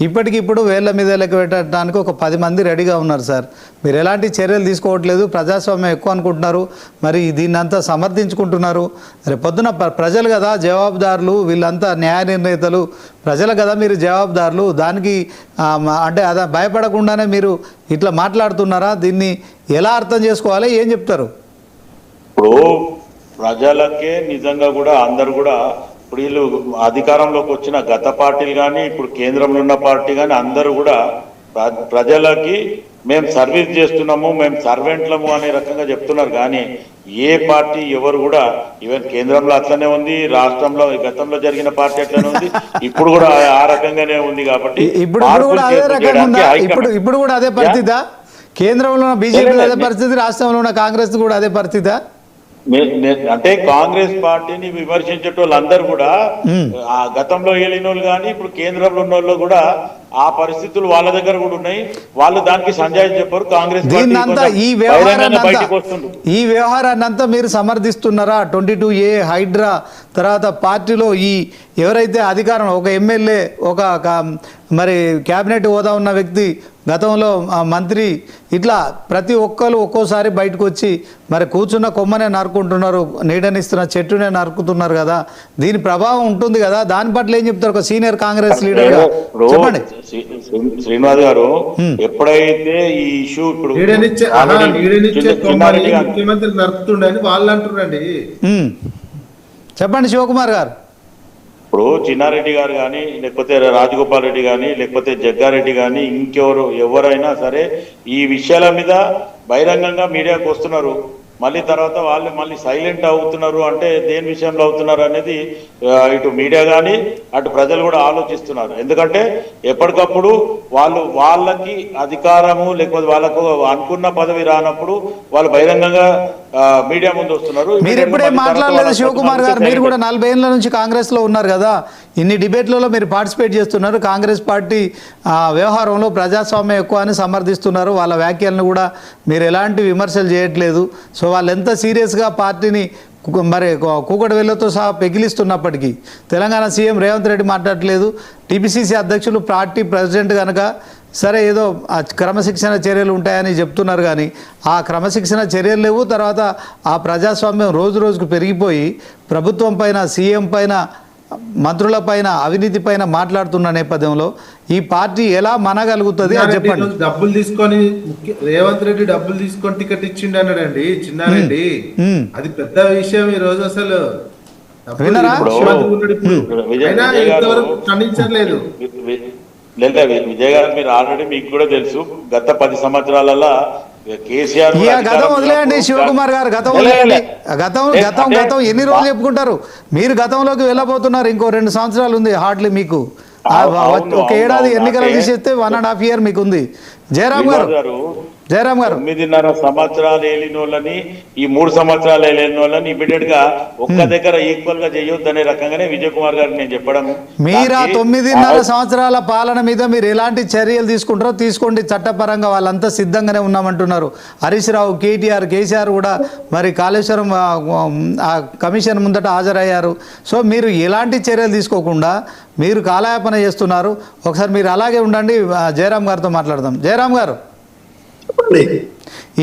ఇప్పటికిప్పుడు వేళ్ల మీద లెక్క పెట్టడానికి ఒక 10 మంది రెడీగా ఉన్నారు సార్. మీరు ఎలాంటి చర్యలు తీసుకోవట్లేదు, ప్రజాస్వామ్యం ఎక్కువ అనుకుంటున్నారు, మరి దీన్ని అంతా సమర్థించుకుంటున్నారు. రేపు పొద్దున ప్రజలు కదా జవాబుదారులు, వీళ్ళంతా న్యాయ నిర్ణేతలు, ప్రజలు కదా మీరు జవాబుదారులు. దానికి అంటే అదే భయపడకుండానే మీరు ఇట్లా మాట్లాడుతున్నారా? దీన్ని ఎలా అర్థం చేసుకోవాలి, ఏం చెప్తారు? ఇప్పుడు ప్రజలకే నిజంగా కూడా అందరు కూడా ఇప్పుడు వీళ్ళు అధికారంలోకి వచ్చిన గత పార్టీలు కానీ ఇప్పుడు కేంద్రంలో ఉన్న పార్టీ కానీ అందరూ కూడా ప్రజలకి మేము సర్వీస్ చేస్తున్నాము, మేము సర్వెంట్లము అనే రకంగా చెప్తున్నారు. కానీ ఏ పార్టీ ఎవరు కూడా ఈవెన్ కేంద్రంలో అట్లనే ఉంది, రాష్ట్రంలో గతంలో జరిగిన పార్టీ అట్లనే ఉంది, ఇప్పుడు కూడా ఆ రకంగానే ఉంది. కాబట్టి ఇప్పుడు కూడా అదే పరిస్థితి, కేంద్రంలో ఉన్న బీజేపీ అదే పరిస్థితి, రాష్ట్రంలో ఉన్న కాంగ్రెస్ కూడా అదే పరిస్థితి. అంటే కాంగ్రెస్ పార్టీని విమర్శించేటోళ్ళు అందరూ కూడా ఆ గతంలో ఏలిన వాళ్ళు కానీ ఇప్పుడు కేంద్రంలో ఉన్న వాళ్ళు కూడా ఆ పరిస్థితులు వాళ్ళ దగ్గర కూడా ఉన్నాయి. వాళ్ళు దానికి సంజాయి చెప్పారు. కాంగ్రెస్ ఈ వ్యవహారాన్ని అంతా మీరు సమర్థిస్తున్నారా? 22A హైడ్రా తర్వాత పార్టీలో ఎవరైతే అధికారం ఒక ఎమ్మెల్యే ఒక మరి క్యాబినెట్ హోదా ఉన్న వ్యక్తి గతంలో మంత్రి ఇట్లా ప్రతి ఒక్కరు ఒక్కోసారి బయటకు వచ్చి మరి కూర్చున్న కొమ్మనే నరుకుంటున్నారు, నీడనిస్తున్న చెట్టునే నరుకుతున్నారు కదా, దీని ప్రభావం ఉంటుంది కదా. దాని పట్ల ఏం చెప్తారు ఒక సీనియర్ కాంగ్రెస్ లీడర్ గా? చెప్పండి శ్రీనివాస్ గారు. ఎప్పుడైతే ఈ ఇష్యూ ఇప్పుడు ముఖ్యమంత్రి నరుకుతుండని వాళ్ళు అంటున్నారండి. చెప్పండి శివకుమార్ గారు. ఇప్పుడు చిన్నారెడ్డి గారు కానీ లేకపోతే రాజగోపాల్ రెడ్డి కానీ లేకపోతే జగ్గారెడ్డి కానీ ఎవరైనా సరే ఈ విషయాల మీద బహిరంగంగా మీడియాకు వస్తున్నారు. మళ్ళీ తర్వాత వాళ్ళు మళ్ళీ సైలెంట్ అవుతున్నారు. అంటే దేని విషయంలో అవుతున్నారు అనేది ఇటు మీడియా కానీ అటు ప్రజలు కూడా ఆలోచిస్తున్నారు. ఎందుకంటే ఎప్పటికప్పుడు వాళ్ళకి అధికారము లేకపోతే వాళ్ళకు అనుకున్న పదవి రానప్పుడు వాళ్ళు బహిరంగంగా మీడియా ముందు వస్తున్నారు. మీరు ఎప్పుడే మాట్లాడలేదు శివకుమార్ గారు, మీరు కూడా 40 ఏళ్ళ నుంచి కాంగ్రెస్ లో ఉన్నారు కదా, ఇన్ని డిబేట్లలో మీరు పార్టిసిపేట్ చేస్తున్నారు. కాంగ్రెస్ పార్టీ వ్యవహారంలో ప్రజాస్వామ్యం ఎక్కువ అని సమర్థిస్తున్నారు. వాళ్ళ వ్యాఖ్యలను కూడా మీరు ఎలాంటి విమర్శలు చేయట్లేదు. సో వాళ్ళు ఎంత సీరియస్గా పార్టీని మరి కూకటి వేళ్ళతో సహా పెగిలిస్తున్నప్పటికీ తెలంగాణ సీఎం రేవంత్ రెడ్డి మాట్లాడట్లేదు. టీపీసీసీ అధ్యక్షులు పార్టీ ప్రెసిడెంట్ కనుక సరే ఏదో క్రమశిక్షణ చర్యలు ఉంటాయని చెప్తున్నారు. కానీ ఆ క్రమశిక్షణ చర్యలు లేవు. తర్వాత ఆ ప్రజాస్వామ్యం రోజు రోజుకు పెరిగిపోయి ప్రభుత్వం పైన, సీఎం పైన, మంత్రుల పైన, అవినీతి పైన మాట్లాడుతున్న నేపథ్యంలో ఈ పార్టీ ఎలా మనగలుగుతుంది అని చెప్పండి. డబ్బులు తీసుకొని రేవంత్ రెడ్డి డబ్బులు తీసుకొని టికెట్ ఇచ్చిండు అన్నాడండి చిన్నారెడ్డి. అది పెద్ద విషయం ఈ రోజు అసలు వినరా? ఖండించలేదు. లేదా విజయ్ గారు మీరు ఆల్రెడీ మీకు కూడా తెలుసు గత 10 సంవత్సరాలలో కేసీఆర్ గతం వదిలేయండి శివకుమార్ గారు, గతం వదిలేయండి. గతం ఎన్ని రోజులు చెప్పుకుంటారు? మీరు గతంలోకి వెళ్ళబోతున్నారు, ఇంకో 2 సంవత్సరాలు ఉంది హార్డ్లీ మీకు. అవును, ఒక ఏడాది అవును, ఎన్నికలు అంటే తీసేస్తే 1.5 year మీకు ఉంది. జయరామ్ గారు, జయరామ్ గారు 9.5 సంవత్సరాలు ఏలిన వాళ్ళని, ఈ 3 సంవత్సరాలు ఏలిన వాళ్ళని ఇమీడియట్ గా ఒక్క దగ్గర ఈక్వల్ గా చేయొద్దనే రకంగానే విజయ్ కుమార్ గారికి నేను చెప్పడం. మీరు ఆ 9.5 సంవత్సరాల పాలన మీద మీరు ఎలాంటి చర్యలు తీసుకుంటారో తీసుకోండి, చట్టపరంగా వాళ్ళంతా సిద్ధంగానే ఉన్నామంటున్నారు. హరీష్ రావు, కేటీఆర్, కేసీఆర్ కూడా మరి కాళేశ్వరం ఆ కమిషన్ ముందట హాజరయ్యారు. సో మీరు ఎలాంటి చర్యలు తీసుకోకుండా మీరు కాలయాపన చేస్తున్నారు. ఒకసారి మీరు అలాగే ఉండండి, జయరామ్ గారితో మాట్లాడదాం. జయరామ్ గారు,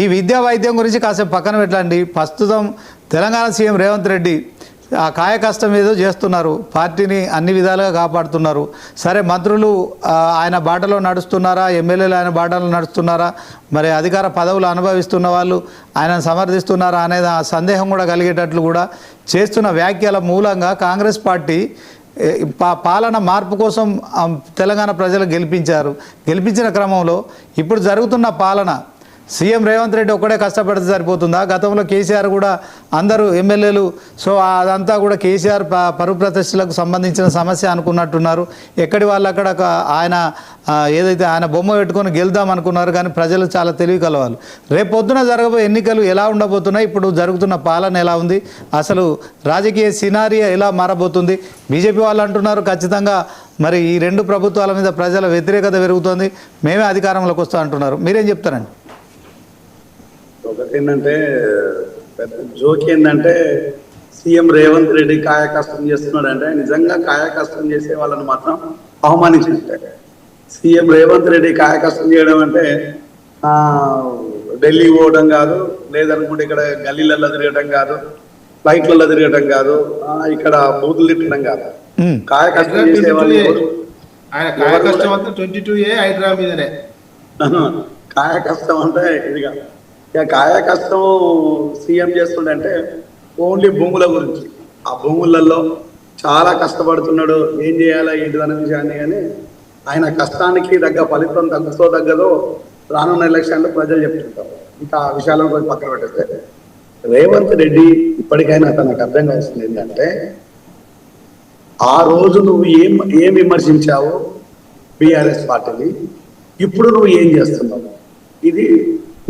ఈ విద్యా వైద్యం గురించి కాసేపు పక్కన పెట్టండి. ప్రస్తుతం తెలంగాణ సీఎం రేవంత్ రెడ్డి ఆ కాయ కష్టం ఏదో చేస్తున్నారు, పార్టీని అన్ని విధాలుగా కాపాడుతున్నారు. సరే, మంత్రులు ఆయన బాటలో నడుస్తున్నారా, ఎమ్మెల్యేలు ఆయన బాటలో నడుస్తున్నారా, మరి అధికార పదవులు అనుభవిస్తున్న వాళ్ళు ఆయన సమర్థిస్తున్నారా అనేది ఆ సందేహం కూడా కలిగేటట్లు కూడా చేస్తున్న వ్యాఖ్యల మూలంగా కాంగ్రెస్ పార్టీ పాలన మార్పు కోసం తెలంగాణ ప్రజలు గెలిపించిన క్రమంలో ఇప్పుడు జరుగుతున్న పాలన సీఎం రేవంత్ రెడ్డి ఒక్కడే కష్టపడితే సరిపోతుందా? గతంలో కేసీఆర్ కూడా అందరూ ఎమ్మెల్యేలు, సో అదంతా కూడా కేసీఆర్ పరువు ప్రతిష్టలకు సంబంధించిన సమస్య అనుకున్నట్టున్నారు. ఎక్కడి వాళ్ళు అక్కడ ఆయన ఏదైతే ఆయన బొమ్మ పెట్టుకొని గెలుద్దాం అనుకున్నారు, కానీ ప్రజలు చాలా తెలివి కలవాలి. రేపు పొద్దున జరగబోయే ఎన్నికలు ఎలా ఉండబోతున్నాయి, ఇప్పుడు జరుగుతున్న పాలన ఎలా ఉంది, అసలు రాజకీయ సినారియో ఎలా మారబోతుంది? బీజేపీ వాళ్ళు అంటున్నారు ఖచ్చితంగా మరి ఈ 2 ప్రభుత్వాల మీద ప్రజల వ్యతిరేకత పెరుగుతుంది, మేమే అధికారంలోకి వస్తా అంటున్నారు. మీరేం చెప్తారండి? ఒకటి ఏంటంటే పెద్ద జోక్ ఏంటంటే సీఎం రేవంత్ రెడ్డి కాయ కష్టం చేస్తున్నాడు అంటే నిజంగా కాయ కష్టం చేసే వాళ్ళని మాత్రం అవమానించినట్టే. సీఎం రేవంత్ రెడ్డి కాయ కష్టం చేయడం అంటే ఢిల్లీ పోవడం కాదు, లేదనుకుంటే ఇక్కడ గల్లీలలో తిరగడం కాదు, ఫ్లైట్లలో తిరగడం కాదు, ఇక్కడ బూతులు తిట్టడం కాదు. కాయ కష్టం చేసే వాళ్ళు కాయ కష్టం అంటే ఇది కాదు. ఇక కాయ కష్టం సీఎం చేస్తుండే ఓన్లీ భూముల గురించి, ఆ భూములలో చాలా కష్టపడుతున్నాడు, ఏం చేయాలా ఏంటిదనే విషయాన్ని. కానీ ఆయన కష్టానికి తగ్గ ఫలితం తగ్గదో రానున్న ఎలక్షన్లో ప్రజలు చెప్తుంటారు. ఇంకా ఆ విషయాలను కొంచెం పక్కన పెట్టేస్తే రేవంత్ రెడ్డి ఇప్పటికైనా తనకు అర్థం కావాల్సింది ఏంటంటే, ఆ రోజు నువ్వు ఏం విమర్శించావు బీఆర్ఎస్ పార్టీని, ఇప్పుడు నువ్వు ఏం చేస్తున్నావు, ఇది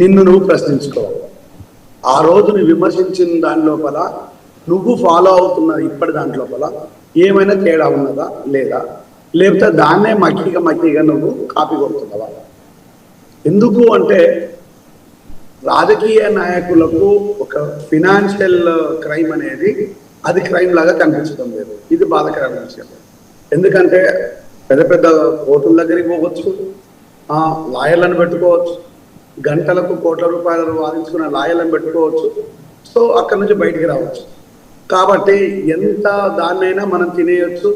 నిన్ను నువ్వు ప్రశ్నించుకోవాలి. ఆ రోజు నువ్వు విమర్శించిన దాని లోపల నువ్వు ఫాలో అవుతున్న ఇప్పటి దాంట్ లోపల ఏమైనా తేడా ఉన్నదా లేదా, లేకపోతే దాన్నే మక్కిగా నువ్వు కాపీ కొడుతున్నావా? ఎందుకు అంటే రాజకీయ నాయకులకు ఒక ఫినాన్షియల్ క్రైమ్ అనేది అది క్రైమ్ లాగా కనిపించడం లేదు. ఇది బాధాకరమైన విషయం. ఎందుకంటే పెద్ద పెద్ద కోర్టుల దగ్గరికి పోవచ్చు, లాయర్లను పెట్టుకోవచ్చు, గంటలకు కోట్ల రూపాయలు వాదించుకున్న లాయర్లను పెట్టుకోవచ్చు, సో అక్కడి నుంచి బయటికి రావచ్చు. కాబట్టి ఎంత దాన్నైనా మనం తినేయచ్చు,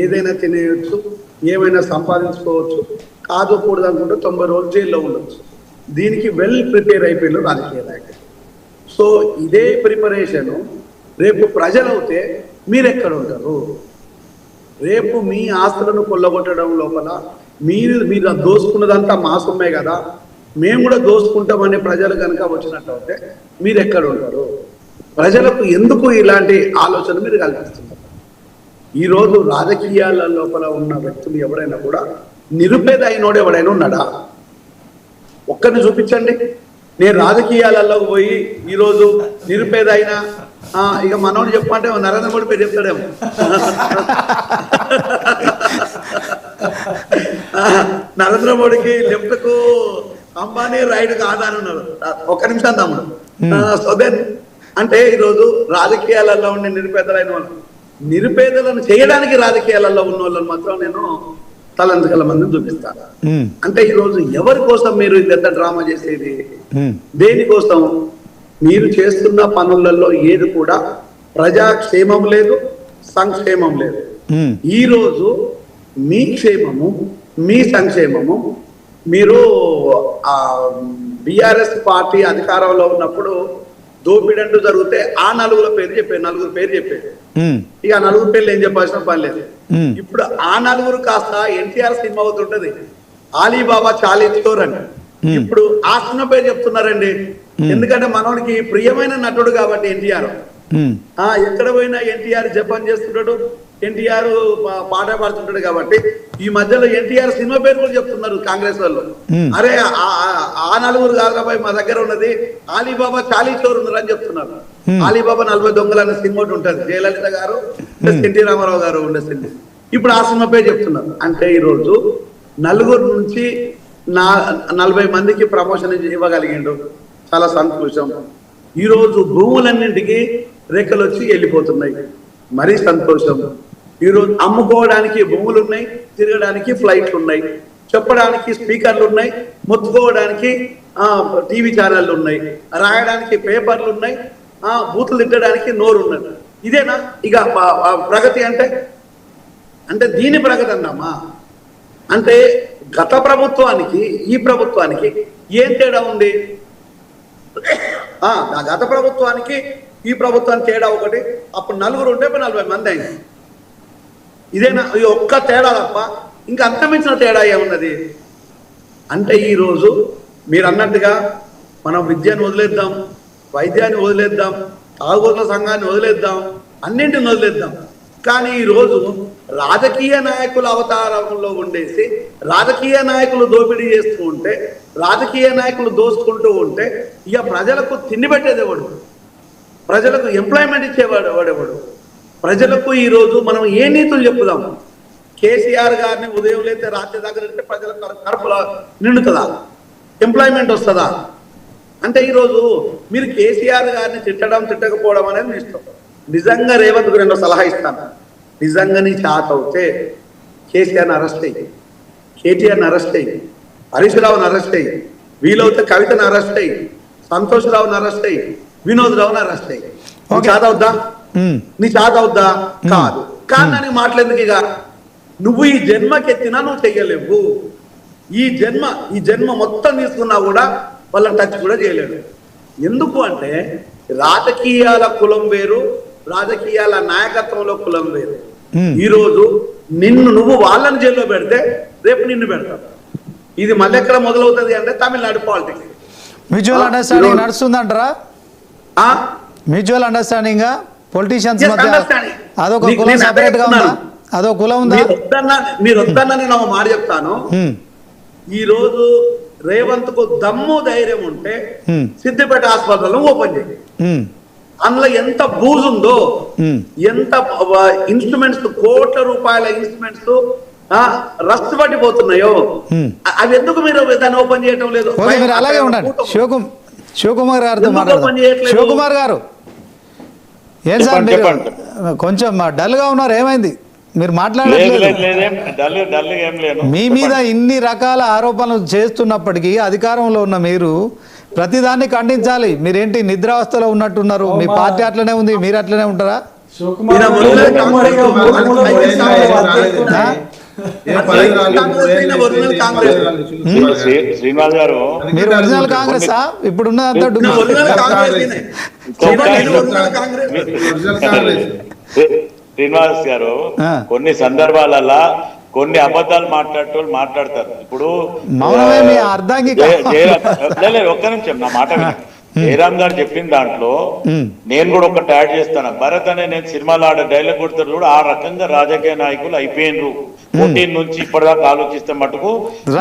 ఏదైనా తినేయచ్చు, ఏమైనా సంపాదించుకోవచ్చు. కాదుకూడదు అనుకుంటే 90 రోజులు జైల్లో ఉండొచ్చు. దీనికి వెల్ ప్రిపేర్ అయిపోయిన రాజకీయ నాయకులు. సో ఇదే ప్రిపరేషను రేపు ప్రజలవుతే మీరెక్కడ ఉంటారు? రేపు మీ ఆస్తులను కొల్లగొట్టడం లోపల మీరు దోసుకున్నదంతా మా సొమ్మే కదా, మేము కూడా దోసుకుంటామని ప్రజలు కనుక వచ్చినట్టు అయితే మీరు ఎక్కడ ఉంటారు? ప్రజలకు ఎందుకు ఇలాంటి ఆలోచన మీరు కల్పిస్తున్నారు? ఈరోజు రాజకీయాల లోపల ఉన్న వ్యక్తులు ఎవరైనా కూడా నిరుపేద అయినోడు ఎవడైనా ఉన్నాడా? ఒక్కరిని చూపించండి. నేను రాజకీయాలలో పోయి ఈరోజు నిరుపేద అయినా ఇక మనోడు చెప్పమంటే నరేంద్ర మోడీ పేరు చెప్తాడేమో. నరేంద్ర మోడీకి లెఫ్ట్కు అంబానీ రైడ్కు ఆదాని ఉన్నారు. ఒక్క నిమిషం తమ్ముడు. సో దెన్ అంటే ఈరోజు రాజకీయాలలో ఉండే నిరుపేదలైన వాళ్ళు, నిరుపేదలను చేయడానికి రాజకీయాలలో ఉన్న వాళ్ళని మాత్రం నేను తలంతకల మందిని చూపిస్తాను. అంటే ఈరోజు ఎవరి కోసం మీరు ఇంత డ్రామా చేసేది? దేనికోసం? మీరు చేస్తున్న పనులలో ఏది కూడా ప్రజాక్షేమం లేదు, సంక్షేమం లేదు. ఈ రోజు మీ క్షేమము, మీ సంక్షేమము, మీరు బీఆర్ఎస్ పార్టీ అధికారంలో ఉన్నప్పుడు దోపిడంటూ జరిగితే ఆ నలుగురు పేరు చెప్పారు. ఇక ఆ నలుగురు పేర్లు ఏం చెప్పాల్సిన పని లేదు. ఇప్పుడు ఆ నలుగురు కాస్త ఎన్టీఆర్ సినిమా అవుతుంటది, ఆలీబాబా చాలీ స్టోర్ అని. ఇప్పుడు ఆ సినిమా పేరు చెప్తున్నారండి. ఎందుకంటే మనోడికి ప్రియమైన నటుడు కాబట్టి ఎన్టీఆర్. ఎక్కడ పోయినా ఎన్టీఆర్ జపం చేస్తుంటాడు, ఎన్టీఆర్ పాట పాడుతుంటాడు కాబట్టి ఈ మధ్యలో ఎన్టీఆర్ సినిమా పేరు కూడా చెప్తున్నారు కాంగ్రెస్ వాళ్ళు. అరే ఆ నలుగురు కాకపోయి మా దగ్గర ఉన్నది ఆలీబాబా చాలీ చోరు ఉన్నారు అని చెప్తున్నారు. ఆలీబాబా 40 దొంగలు అనే సినిమా ఒకటి ఉంటుంది, జయలలిత గారు ఎన్టీ రామారావు గారు ఉండే సినిమా. ఇప్పుడు ఆ సినిమా పేరు చెప్తున్నారు. అంటే ఈరోజు నలుగురు నుంచి 40 మందికి ప్రమోషన్ ఇవ్వగలిగిండు, చాలా సంతోషం. ఈరోజు భూములన్నింటికి రేఖలు వచ్చి వెళ్ళిపోతున్నాయి, మరీ సంతోషం. ఈరోజు అమ్ముకోవడానికి భూములు ఉన్నాయి, తిరగడానికి ఫ్లైట్లు ఉన్నాయి, చెప్పడానికి స్పీకర్లు ఉన్నాయి, మొత్తుకోవడానికి టీవీ ఛానళ్ళు ఉన్నాయి, రాయడానికి పేపర్లు ఉన్నాయి, బూతులు తిట్టడానికి నోరు ఉన్నది. ఇదేనా ఇక ప్రగతి అంటే? అంటే దీని ప్రగతి అన్నామా? అంటే గత ప్రభుత్వానికి ఈ ప్రభుత్వానికి ఏం తేడా ఉంది? గత ప్రభుత్వానికి ఈ ప్రభుత్వానికి తేడా ఒకటి, అప్పుడు నలుగురు ఉంటే 40 మంది అయింది. ఇదేనా ఈ ఒక్క తేడా తప్ప ఇంకా అంతమించిన తేడా ఏమున్నది? అంటే ఈరోజు మీరు అన్నట్టుగా మనం విద్యను వదిలేద్దాం, వైద్యాన్ని వదిలేద్దాం, తాగుబోతుల సంఘాన్ని వదిలేద్దాం, అన్నింటిని వదిలేద్దాం. కానీ ఈరోజు రాజకీయ నాయకుల అవతారంలో ఉండేసి రాజకీయ నాయకులు దోపిడీ చేస్తూ ఉంటే, రాజకీయ నాయకులు దోసుకుంటూ ఉంటే ఇక ప్రజలకు తిండి పెట్టేది ఎవడు? ప్రజలకు ఎంప్లాయ్మెంట్ ఇచ్చేవాడు వాడెవడు? ప్రజలకు ఈరోజు మనం ఏ నీతులు చెప్పుదాం? కేసీఆర్ గారిని ఉదయం లేతే రాత్రి దాకా వెళ్తే ప్రజలకు కడుపులో నిండుతుందా? ఎంప్లాయ్మెంట్ వస్తుందా? అంటే ఈరోజు మీరు కేసీఆర్ గారిని తిట్టకపోవడం అనేది మీ ఇష్టం. నిజంగా రేవంత్ కు 2 సలహా ఇస్తాను. నిజంగా నీ చాత అవుతే కేసీఆర్ని అరెస్ట్ అయ్యి, కేటీఆర్ని అరెస్ట్ అయ్యి, హరీష్ రావుని అరెస్ట్ అయ్యి, వీలవుతే కవితను అరెస్ట్ అయ్యి, సంతోష్ రావుని అరెస్ట్ అయ్యి, వినోద్ రావుని అరెస్ట్ అయ్యి. నీ చాత అవుద్దా? నీ చాత అవుద్దా? కాదు. కానీ మాట్లాడేందుకు ఇక నువ్వు ఈ జన్మకెత్తినా నువ్వు చెయ్యలేవు. ఈ జన్మ మొత్తం తీసుకున్నా కూడా వాళ్ళని టచ్ కూడా చేయలేడు. ఎందుకు అంటే రాజకీయాల కులం వేరు, రాజకీయాల నాయకత్వంలో కులం వేరు. ఈరోజు నువ్వు వాళ్ళని జైల్లో పెడితే రేపు నిన్ను పెడతావు. ఇది మళ్ళీ ఎక్కడ మొదలవుతుంది అంటే తమిళనాడు పాలిటిక్స్. మ్యూచువల్ అండర్స్టాండింగ్ నడుస్తుందంటారా? మ్యూచువల్ అండర్స్టాండింగ్ పొలిటీషియన్స్ మధ్య అదొక కులం సెపరేట్ గా ఉందా? అదొక కులం ఉందా? మీరు వద్దన్నా నేను ఒక మాట చెప్తాను. ఈ రోజు రేవంత్ కు దమ్ము ధైర్యం ఉంటే సిద్దిపేట హాస్పిటల్ ఓపెన్ చేయండి. అందులో ఎంత బూజు ఉందో, ఎంత ఇన్స్ట్రుమెంట్స్, కోట్ల రూపాయల ఇన్స్ట్రుమెంట్స్ రస్తు పట్టిపోతున్నాయో అవి ఎందుకు మీరు దాన్ని ఓపెన్ చేయటం లేదు? అలాగే ఉండండి. శివకుమార్ గారితో మాట్లాడదాం. శివకుమార్ గారు, ఏం సార్ మీరు కొంచెం డల్ గా ఉన్నారు, ఏమైంది? మీరు మాట్లాడలేదు. మీ మీద ఇన్ని రకాల ఆరోపణలు చేస్తున్నప్పటికీ అధికారంలో ఉన్న మీరు ప్రతిదాన్ని ఖండించాలి. మీరేంటి నిద్రావస్థలో ఉన్నట్టున్నారు? మీ పార్టీ అట్లనే ఉంది, మీరు అట్లనే ఉంటారా? శ్రీనివాస్ గారు, మీరు ఒరిజినల్ కాంగ్రెస్ ఇప్పుడున్న శ్రీనివాస్ గారు, కొన్ని సందర్భాలలో కొన్ని అబద్ధాలు మాట్లాడతారు. ఇప్పుడు ఒక్క నిమిషం నా మాట వినండి. జయరామ్ గారు చెప్పిన దాంట్లో నేను కూడా ఒకటి యాడ్ చేస్తాను. భరత్ అనే నేను సినిమాలో ఆడ డైలాగ్ కొడతారు కూడా, ఆ రకంగా రాజకీయ నాయకులు అయిపోయినరు. 14 నుంచి ఇప్పటిదాకా ఆలోచిస్తే మటుకు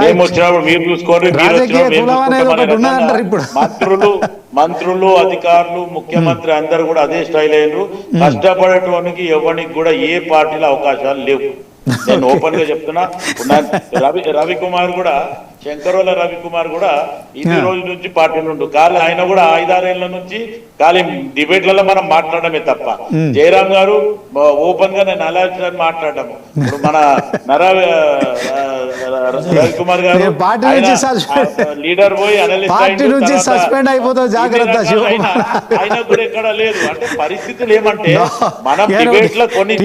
మేము వచ్చినప్పుడు మీరు చూసుకోండి, మంత్రులు అధికారులు ముఖ్యమంత్రి అందరు కూడా అదే స్టైల్ అయినరు. కష్టపడటానికి ఎవరికి కూడా ఏ పార్టీలో అవకాశాలు లేవు. నేను ఓపెన్ గా చెప్తున్నా. రవికుమార్ కూడా, శంకరోల రవికుమార్ కూడా ఇన్ని రోజుల నుంచి పార్టీలు ఉండు కానీ ఆయన కూడా 5-6 ఏళ్ల నుంచి ఖాళీ డిబేట్లలో మనం మాట్లాడమే తప్ప. జయరామ్ గారు ఓపెన్ గా నేను అలా మాట్లాడము. ఇప్పుడు మన రవికుమార్ గారు లీడర్ పోయి ఆయన కూడా ఎక్కడ లేదు. అంటే పరిస్థితులు ఏమంటే మనం డిబేట్ లో కొన్ని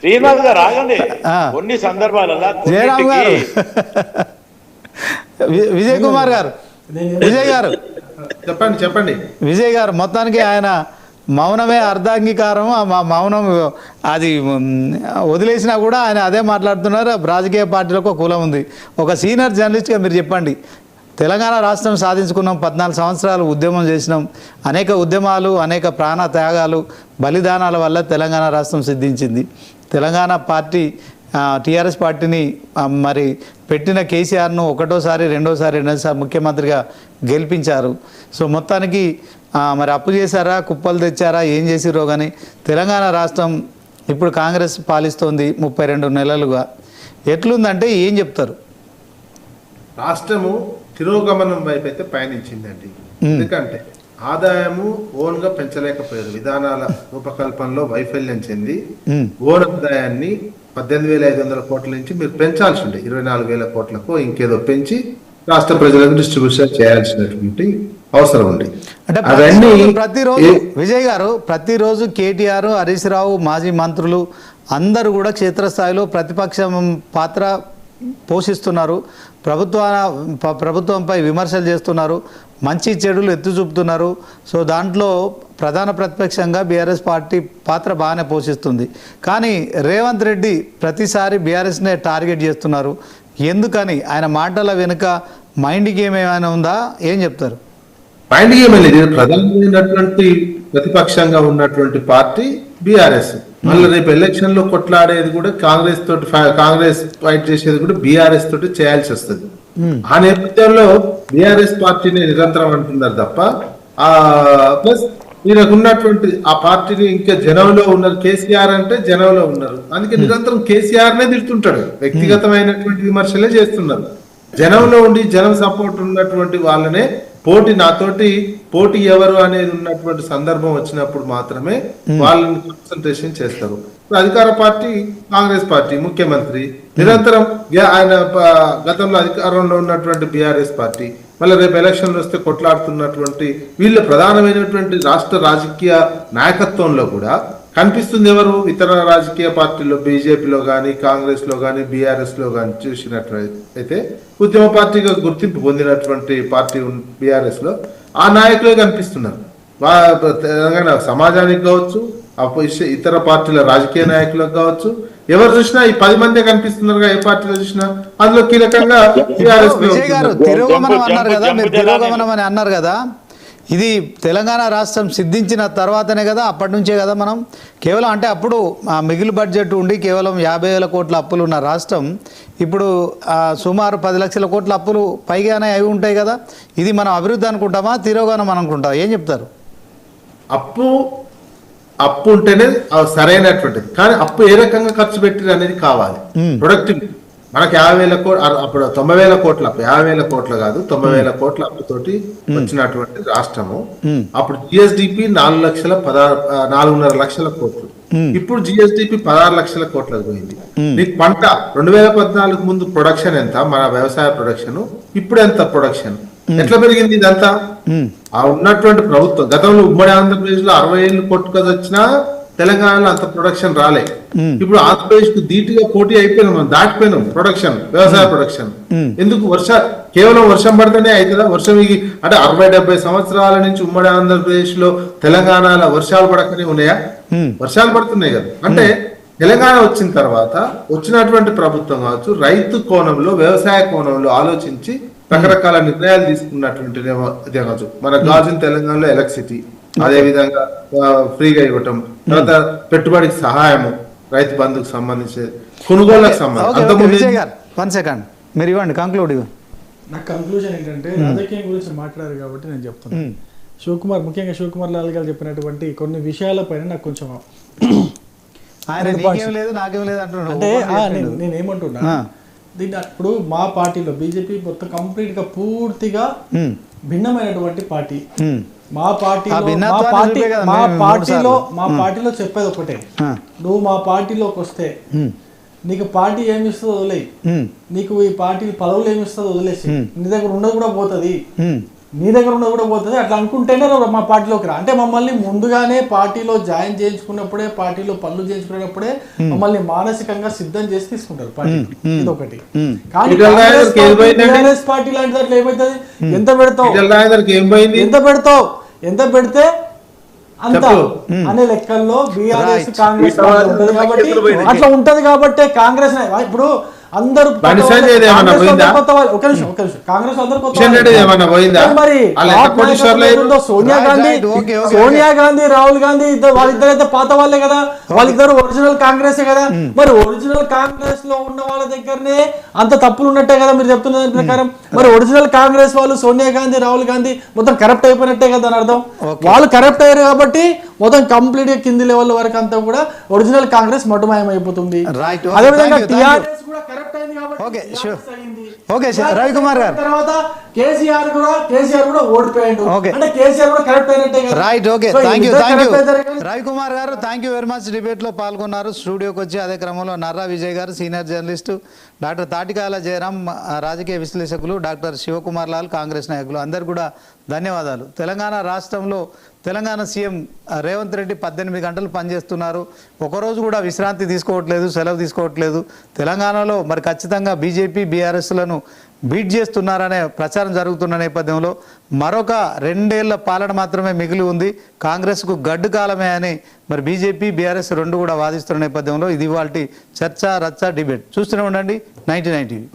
శ్రీనివాస్ గారు ఆగండి, కొన్ని సందర్భాలలో విజయ్ కుమార్ గారు, చెప్పండి విజయ్ గారు, మొత్తానికి ఆయన మౌనమే అర్ధాంగీకారం. ఆ మౌనం అది వదిలేసినా కూడా ఆయన అదే మాట్లాడుతున్నారు. రాజకీయ పార్టీలకు ఒక కులం ఉంది. ఒక సీనియర్ జర్నలిస్ట్గా మీరు చెప్పండి, తెలంగాణ రాష్ట్రం సాధించుకున్నాం, 14 సంవత్సరాలు ఉద్యమం చేసినాం, అనేక ఉద్యమాలు, అనేక ప్రాణ త్యాగాలు, బలిదానాల వల్ల తెలంగాణ రాష్ట్రం సిద్ధించింది. తెలంగాణ పార్టీ టీఆర్ఎస్ పార్టీని మరి పెట్టిన కేసీఆర్ను ఒకటోసారి రెండోసారి ముఖ్యమంత్రిగా గెలిపించారు. సో మొత్తానికి మరి అప్పు చేశారా, కుప్పలు తెచ్చారా, ఏం చేసిరో కానీ తెలంగాణ రాష్ట్రం ఇప్పుడు కాంగ్రెస్ పాలిస్తోంది 32 నెలలుగా. ఎట్లుందంటే ఏం చెప్తారు? రాష్ట్రము తిరోగమనం వైపు అయితే పయనించిందండి. ఎందుకంటే ఆదాయము ఓన్ గా పెంచలేకపోయారు, విధానాల రూపకల్పనలో వైఫల్యం చెంది ఓన్ ఆదాయాన్ని 18,500 కోట్ల నుంచి మీరు పెంచాల్సి ఉండే 24,000 కోట్లకు ఇంకేదో పెంచి రాష్ట్ర ప్రజలకు డిస్ట్రిబ్యూషన్ చేయాల్సినటువంటి అవసరం ఉంది. అంటే ప్రతిరోజు విజయ్ గారు, ప్రతిరోజు కేటీఆర్, హరీష్ రావు, మాజీ మంత్రులు అందరూ కూడా క్షేత్రస్థాయిలో ప్రతిపక్షం పాత్ర పోషిస్తున్నారు, ప్రభుత్వంపై విమర్శలు చేస్తున్నారు, మంచి చెడులు ఎత్తు చూపుతున్నారు. సో దాంట్లో ప్రధాన ప్రతిపక్షంగా బీఆర్ఎస్ పార్టీ పాత్ర బాగానే పోషిస్తుంది. కానీ రేవంత్ రెడ్డి ప్రతిసారి బీఆర్ఎస్నే టార్గెట్ చేస్తున్నారు. ఎందుకని? ఆయన మాటల వెనుక మైండ్ గేమ్ ఏమైనా ఉందా? ఏం చెప్తారు? మైండ్ గేమ్ అనేది ప్రధానమైనటువంటి ప్రతిపక్షంగా ఉన్నటువంటి పార్టీ బీఆర్ఎస్. మళ్ళీ రేపు ఎలక్షన్ లో కొట్లాడేది కూడా కాంగ్రెస్ తోటి, కాంగ్రెస్ ఫైట్ చేసేది కూడా బీఆర్ఎస్ తోటి చేయాల్సి వస్తుంది. ఆ నేపథ్యంలో బీఆర్ఎస్ పార్టీని నిరంతరం అంటున్నారు తప్ప ప్లస్ ఈయనకు ఉన్నటువంటి ఆ పార్టీని ఇంకా జనంలో ఉన్నారు. కేసీఆర్ అంటే జనంలో ఉన్నారు, అందుకే నిరంతరం కేసీఆర్ నే తిడుతుంటాడు. వ్యక్తిగతమైనటువంటి విమర్శలే చేస్తున్నారు. జనంలో ఉండి జనం సపోర్ట్ ఉన్నటువంటి వాళ్ళనే నాతోటి పోటీ ఎవరు అనేది ఉన్నటువంటి సందర్భం వచ్చినప్పుడు మాత్రమే వాళ్ళని కాన్సన్ట్రేషన్ చేస్తారు. అధికార పార్టీ కాంగ్రెస్ పార్టీ, ముఖ్యమంత్రి నిరంతరం ఆయన గతంలో అధికారంలో ఉన్నటువంటి బీఆర్ఎస్ పార్టీ, మళ్ళీ రేపు ఎలక్షన్లు వస్తే కొట్లాడుతున్నటువంటి వీళ్ళ ప్రధానమైనటువంటి రాష్ట్ర రాజకీయ నాయకత్వంలో కూడా కనిపిస్తుంది ఎవరు? ఇతర రాజకీయ పార్టీల్లో, బీజేపీలో కానీ, కాంగ్రెస్ లో కానీ, బీఆర్ఎస్ లో కానీ చూసినట్లయితే ఉద్యమ పార్టీగా గుర్తింపు పొందినటువంటి పార్టీ బీఆర్ఎస్ లో ఆ నాయకులే కనిపిస్తున్నారు. తెలంగాణ సమాజానికి కావచ్చు, ఇతర పార్టీల రాజకీయ నాయకులకు కావచ్చు, ఎవరు చూసినా ఈ 10 మందే కనిపిస్తున్నారు. ఏ పార్టీలో చూసినా అందులో కీలకంగా బీఆర్ఎస్. విజయ్ గారు, తిరోగమనం అన్నారు కదా, మీరు తిరోగమనం అని అన్నారు కదా, ఇది తెలంగాణ రాష్ట్రం సిద్ధించిన తర్వాతనే కదా, అప్పటి నుంచే కదా మనం కేవలం అంటే అప్పుడు మిగిలి బడ్జెట్ ఉండి కేవలం 50,000 కోట్ల అప్పులు ఉన్న రాష్ట్రం ఇప్పుడు సుమారు 10 లక్షల కోట్ల అప్పులు పైగానే అవి ఉంటాయి కదా. ఇది మనం అభివృద్ధి అనుకుంటామా, తిరోగమనం అనుకుంటామా? ఏం చెప్తారు? అప్పు ఉంటేనే సరైనటువంటిది, కానీ అప్పు ఏ రకంగా ఖర్చు పెట్టిరు అనేది కావాలి. ప్రొడక్టివిటీ మనకి 50,000 కోట్లు, అప్పుడు 90,000 కోట్ల అప్పు, 50,000 కోట్లు కాదు 90,000 కోట్ల అప్పుతోటి వచ్చినటువంటి రాష్ట్రము. అప్పుడు జిఎస్డిపి 4,4.5 లక్షల కోట్లు, ఇప్పుడు జిఎస్డిపి 16 లక్షల కోట్లకు పోయింది. నీకు పంట 2014 ముందు ప్రొడక్షన్ ఎంత, మన వ్యవసాయ ప్రొడక్షన్, ఇప్పుడు ఎంత ప్రొడక్షన్, ఎట్లా పెరిగింది ఇదంతా? ఆ ఉన్నటువంటి ప్రభుత్వం గతంలో ఉమ్మడి ఆంధ్రప్రదేశ్ లో 60 ఏళ్ళు కొట్టుకొని వచ్చినా తెలంగాణలో అంత ప్రొడక్షన్ రాలే. ఇప్పుడు ఆంధ్రప్రదేశ్ కు ధీటుగా పోటీ అయిపోయినాం, మనం దాటిపోయినాం ప్రొడక్షన్, వ్యవసాయ ప్రొడక్షన్. ఎందుకు? కేవలం వర్షం పడితేనే అవుతుందా? వర్షం అంటే 60-70 సంవత్సరాల నుంచి ఉమ్మడి ఆంధ్రప్రదేశ్ లో తెలంగాణలో వర్షాలు పడకనే ఉన్నాయా? వర్షాలు పడుతున్నాయి కదా. అంటే తెలంగాణ వచ్చిన తర్వాత వచ్చినటువంటి ప్రభుత్వం కావచ్చు, రైతు కోణంలో, వ్యవసాయ కోణంలో ఆలోచించి రకరకాల నిర్ణయాలు తీసుకున్నటువంటి కావచ్చు. మనకు కావాల్సిన తెలంగాణలో ఎలక్ట్రిసిటీ, అదే విధంగా ఫ్రీగా ఇవ్వటం, తర్వాత పెట్టుబడికి సహాయము, రైతు బంధుకు సంబంధించి కొనుగోళ్లకు సంబంధించి. మీరు ఇవ్వండి, కంక్లూడ్ ఇవ్వండి. నా కంక్లూజన్ ఏంటంటే, రాజకీయం గురించి మాట్లాడారు కాబట్టి నేను చెప్తున్నాను. శివకుమార్, ముఖ్యంగా శివకుమార్ లాల్ గారు చెప్పినటువంటి కొన్ని విషయాలపైన నాకు కొంచెం అంటే నేనేమంటున్నా, దీన్ని ఇప్పుడు మా పార్టీలో బీజేపీ మొత్తం కంప్లీట్ గా పూర్తిగా భిన్నమైనటువంటి పార్టీ. మా పార్టీలో చెప్పేది ఒకటే, నువ్వు మా పార్టీలోకి వస్తే నీకు పార్టీ ఏమిస్తుందో వదిలేయి, నీకు ఈ పార్టీ పదవులు ఏమిస్తుందో వదిలేసి, నీ దగ్గర ఉండదు కూడా పోతుంది, అట్లా అనుకుంటేనే మా పార్టీలోకి రా. అంటే మమ్మల్ని ముందుగానే పార్టీలో జాయిన్ చేయించుకున్నప్పుడే, పార్టీలో పనులు చేయించుకునేటప్పుడే మమ్మల్ని మానసికంగా సిద్ధం చేసి తీసుకుంటారు పార్టీ. ఇదొకటి. కానీ కాంగ్రెస్ పార్టీ లాంటి దాంట్లో ఏమవుతుంది, ఎంత పెడితే అంత అనే లెక్కల్లో బీఆర్ఎస్ కాంగ్రెస్ ఉంటది కాబట్టి అట్లా ఉంటది. కాబట్టి కాంగ్రెస్ ఇప్పుడు అందరూ బండి సంజయ్ది ఏమన్నా పోయిందా? ఒక నిమిషం కాంగ్రెస్ అందరూ కొత్త కిషన్ రెడ్డిది ఏమన్నా పోయిందా? మరి వాళ్ళు ఎంత కోటీశ్వర్లు అయ్యారు? Sonia Gandhi Right, okay, okay, Sonia Gandhi Rahul Gandhi వాళ్ళిద్దరైతే పాత వాళ్ళే కదా, వాళ్ళిద్దరు ఒరిజినల్ కాంగ్రెస్ కదా. మరి ఒరిజినల్ కాంగ్రెస్ లో ఉన్న వాళ్ళ దగ్గరనే అంత తప్పులు ఉన్నట్టే కదా మీరు చెప్తున్న దాని ప్రకారం. మరి ఒరిజినల్ కాంగ్రెస్ వాళ్ళు సోనియా గాంధీ రాహుల్ గాంధీ మొత్తం కరప్ట్ అయిపోయినట్టే కదా అని అర్థం. వాళ్ళు కరప్ట్ అయ్యారు కాబట్టి మొత్తం కంప్లీట్ గా కింది లెవెల్ వరకు అంతా కూడా ఒరిజినల్ కాంగ్రెస్ మటుమాయం అయిపోతుంది. Right, okay, అదే విధంగా thank you, thank you. TRS కూడా కరప్ట్ అయింది కాబట్టి Okay, sure. TRS అయింది. Okay, sure. రవికుమార్ గారు. తర్వాత కేసీఆర్ కూడా ఓడిపోయాడు. Okay. అంటే కేసీఆర్ కూడా కరెక్ట్ అయినట్టే కదా. Right, okay, so thank you ఇద్దరు థ్యాంక్ యూ correct అవుతారు కానీ రవికుమార్ గారు, థ్యాంక్ యూ వెరీ మచ్. డిబేట్లో పాల్గొన్నారు, స్టూడియోకి వచ్చి. అదే క్రమంలో నర్రా విజయ్ గారు, సీనియర్ జర్నలిస్టు, డాక్టర్ తాటికాయల జయరాం, రాజకీయ విశ్లేషకులు, డాక్టర్ శివకుమార్ లాల్, కాంగ్రెస్ నాయకులు, అందరు కూడా ధన్యవాదాలు. తెలంగాణ రాష్ట్రంలో తెలంగాణ సీఎం రేవంత్ రెడ్డి 18 గంటలు పనిచేస్తున్నారు. ఒకరోజు కూడా విశ్రాంతి తీసుకోవట్లేదు, సెలవు తీసుకోవట్లేదు. తెలంగాణలో మరి ఖచ్చితంగా బీజేపీ బీఆర్ఎస్లను బీట్ చేస్తున్నారనే ప్రచారం జరుగుతున్న నేపథ్యంలో మరొక 2 ఏళ్ల పాలన మాత్రమే మిగిలి ఉంది, కాంగ్రెస్కు గడ్డు కాలమే అని మరి బీజేపీ బీఆర్ఎస్ రెండు కూడా వాదిస్తున్న నేపథ్యంలో ఇది ఇవాల్టి చర్చ రచ్చ డిబేట్. చూస్తూనే ఉండండి 99 టీవీ.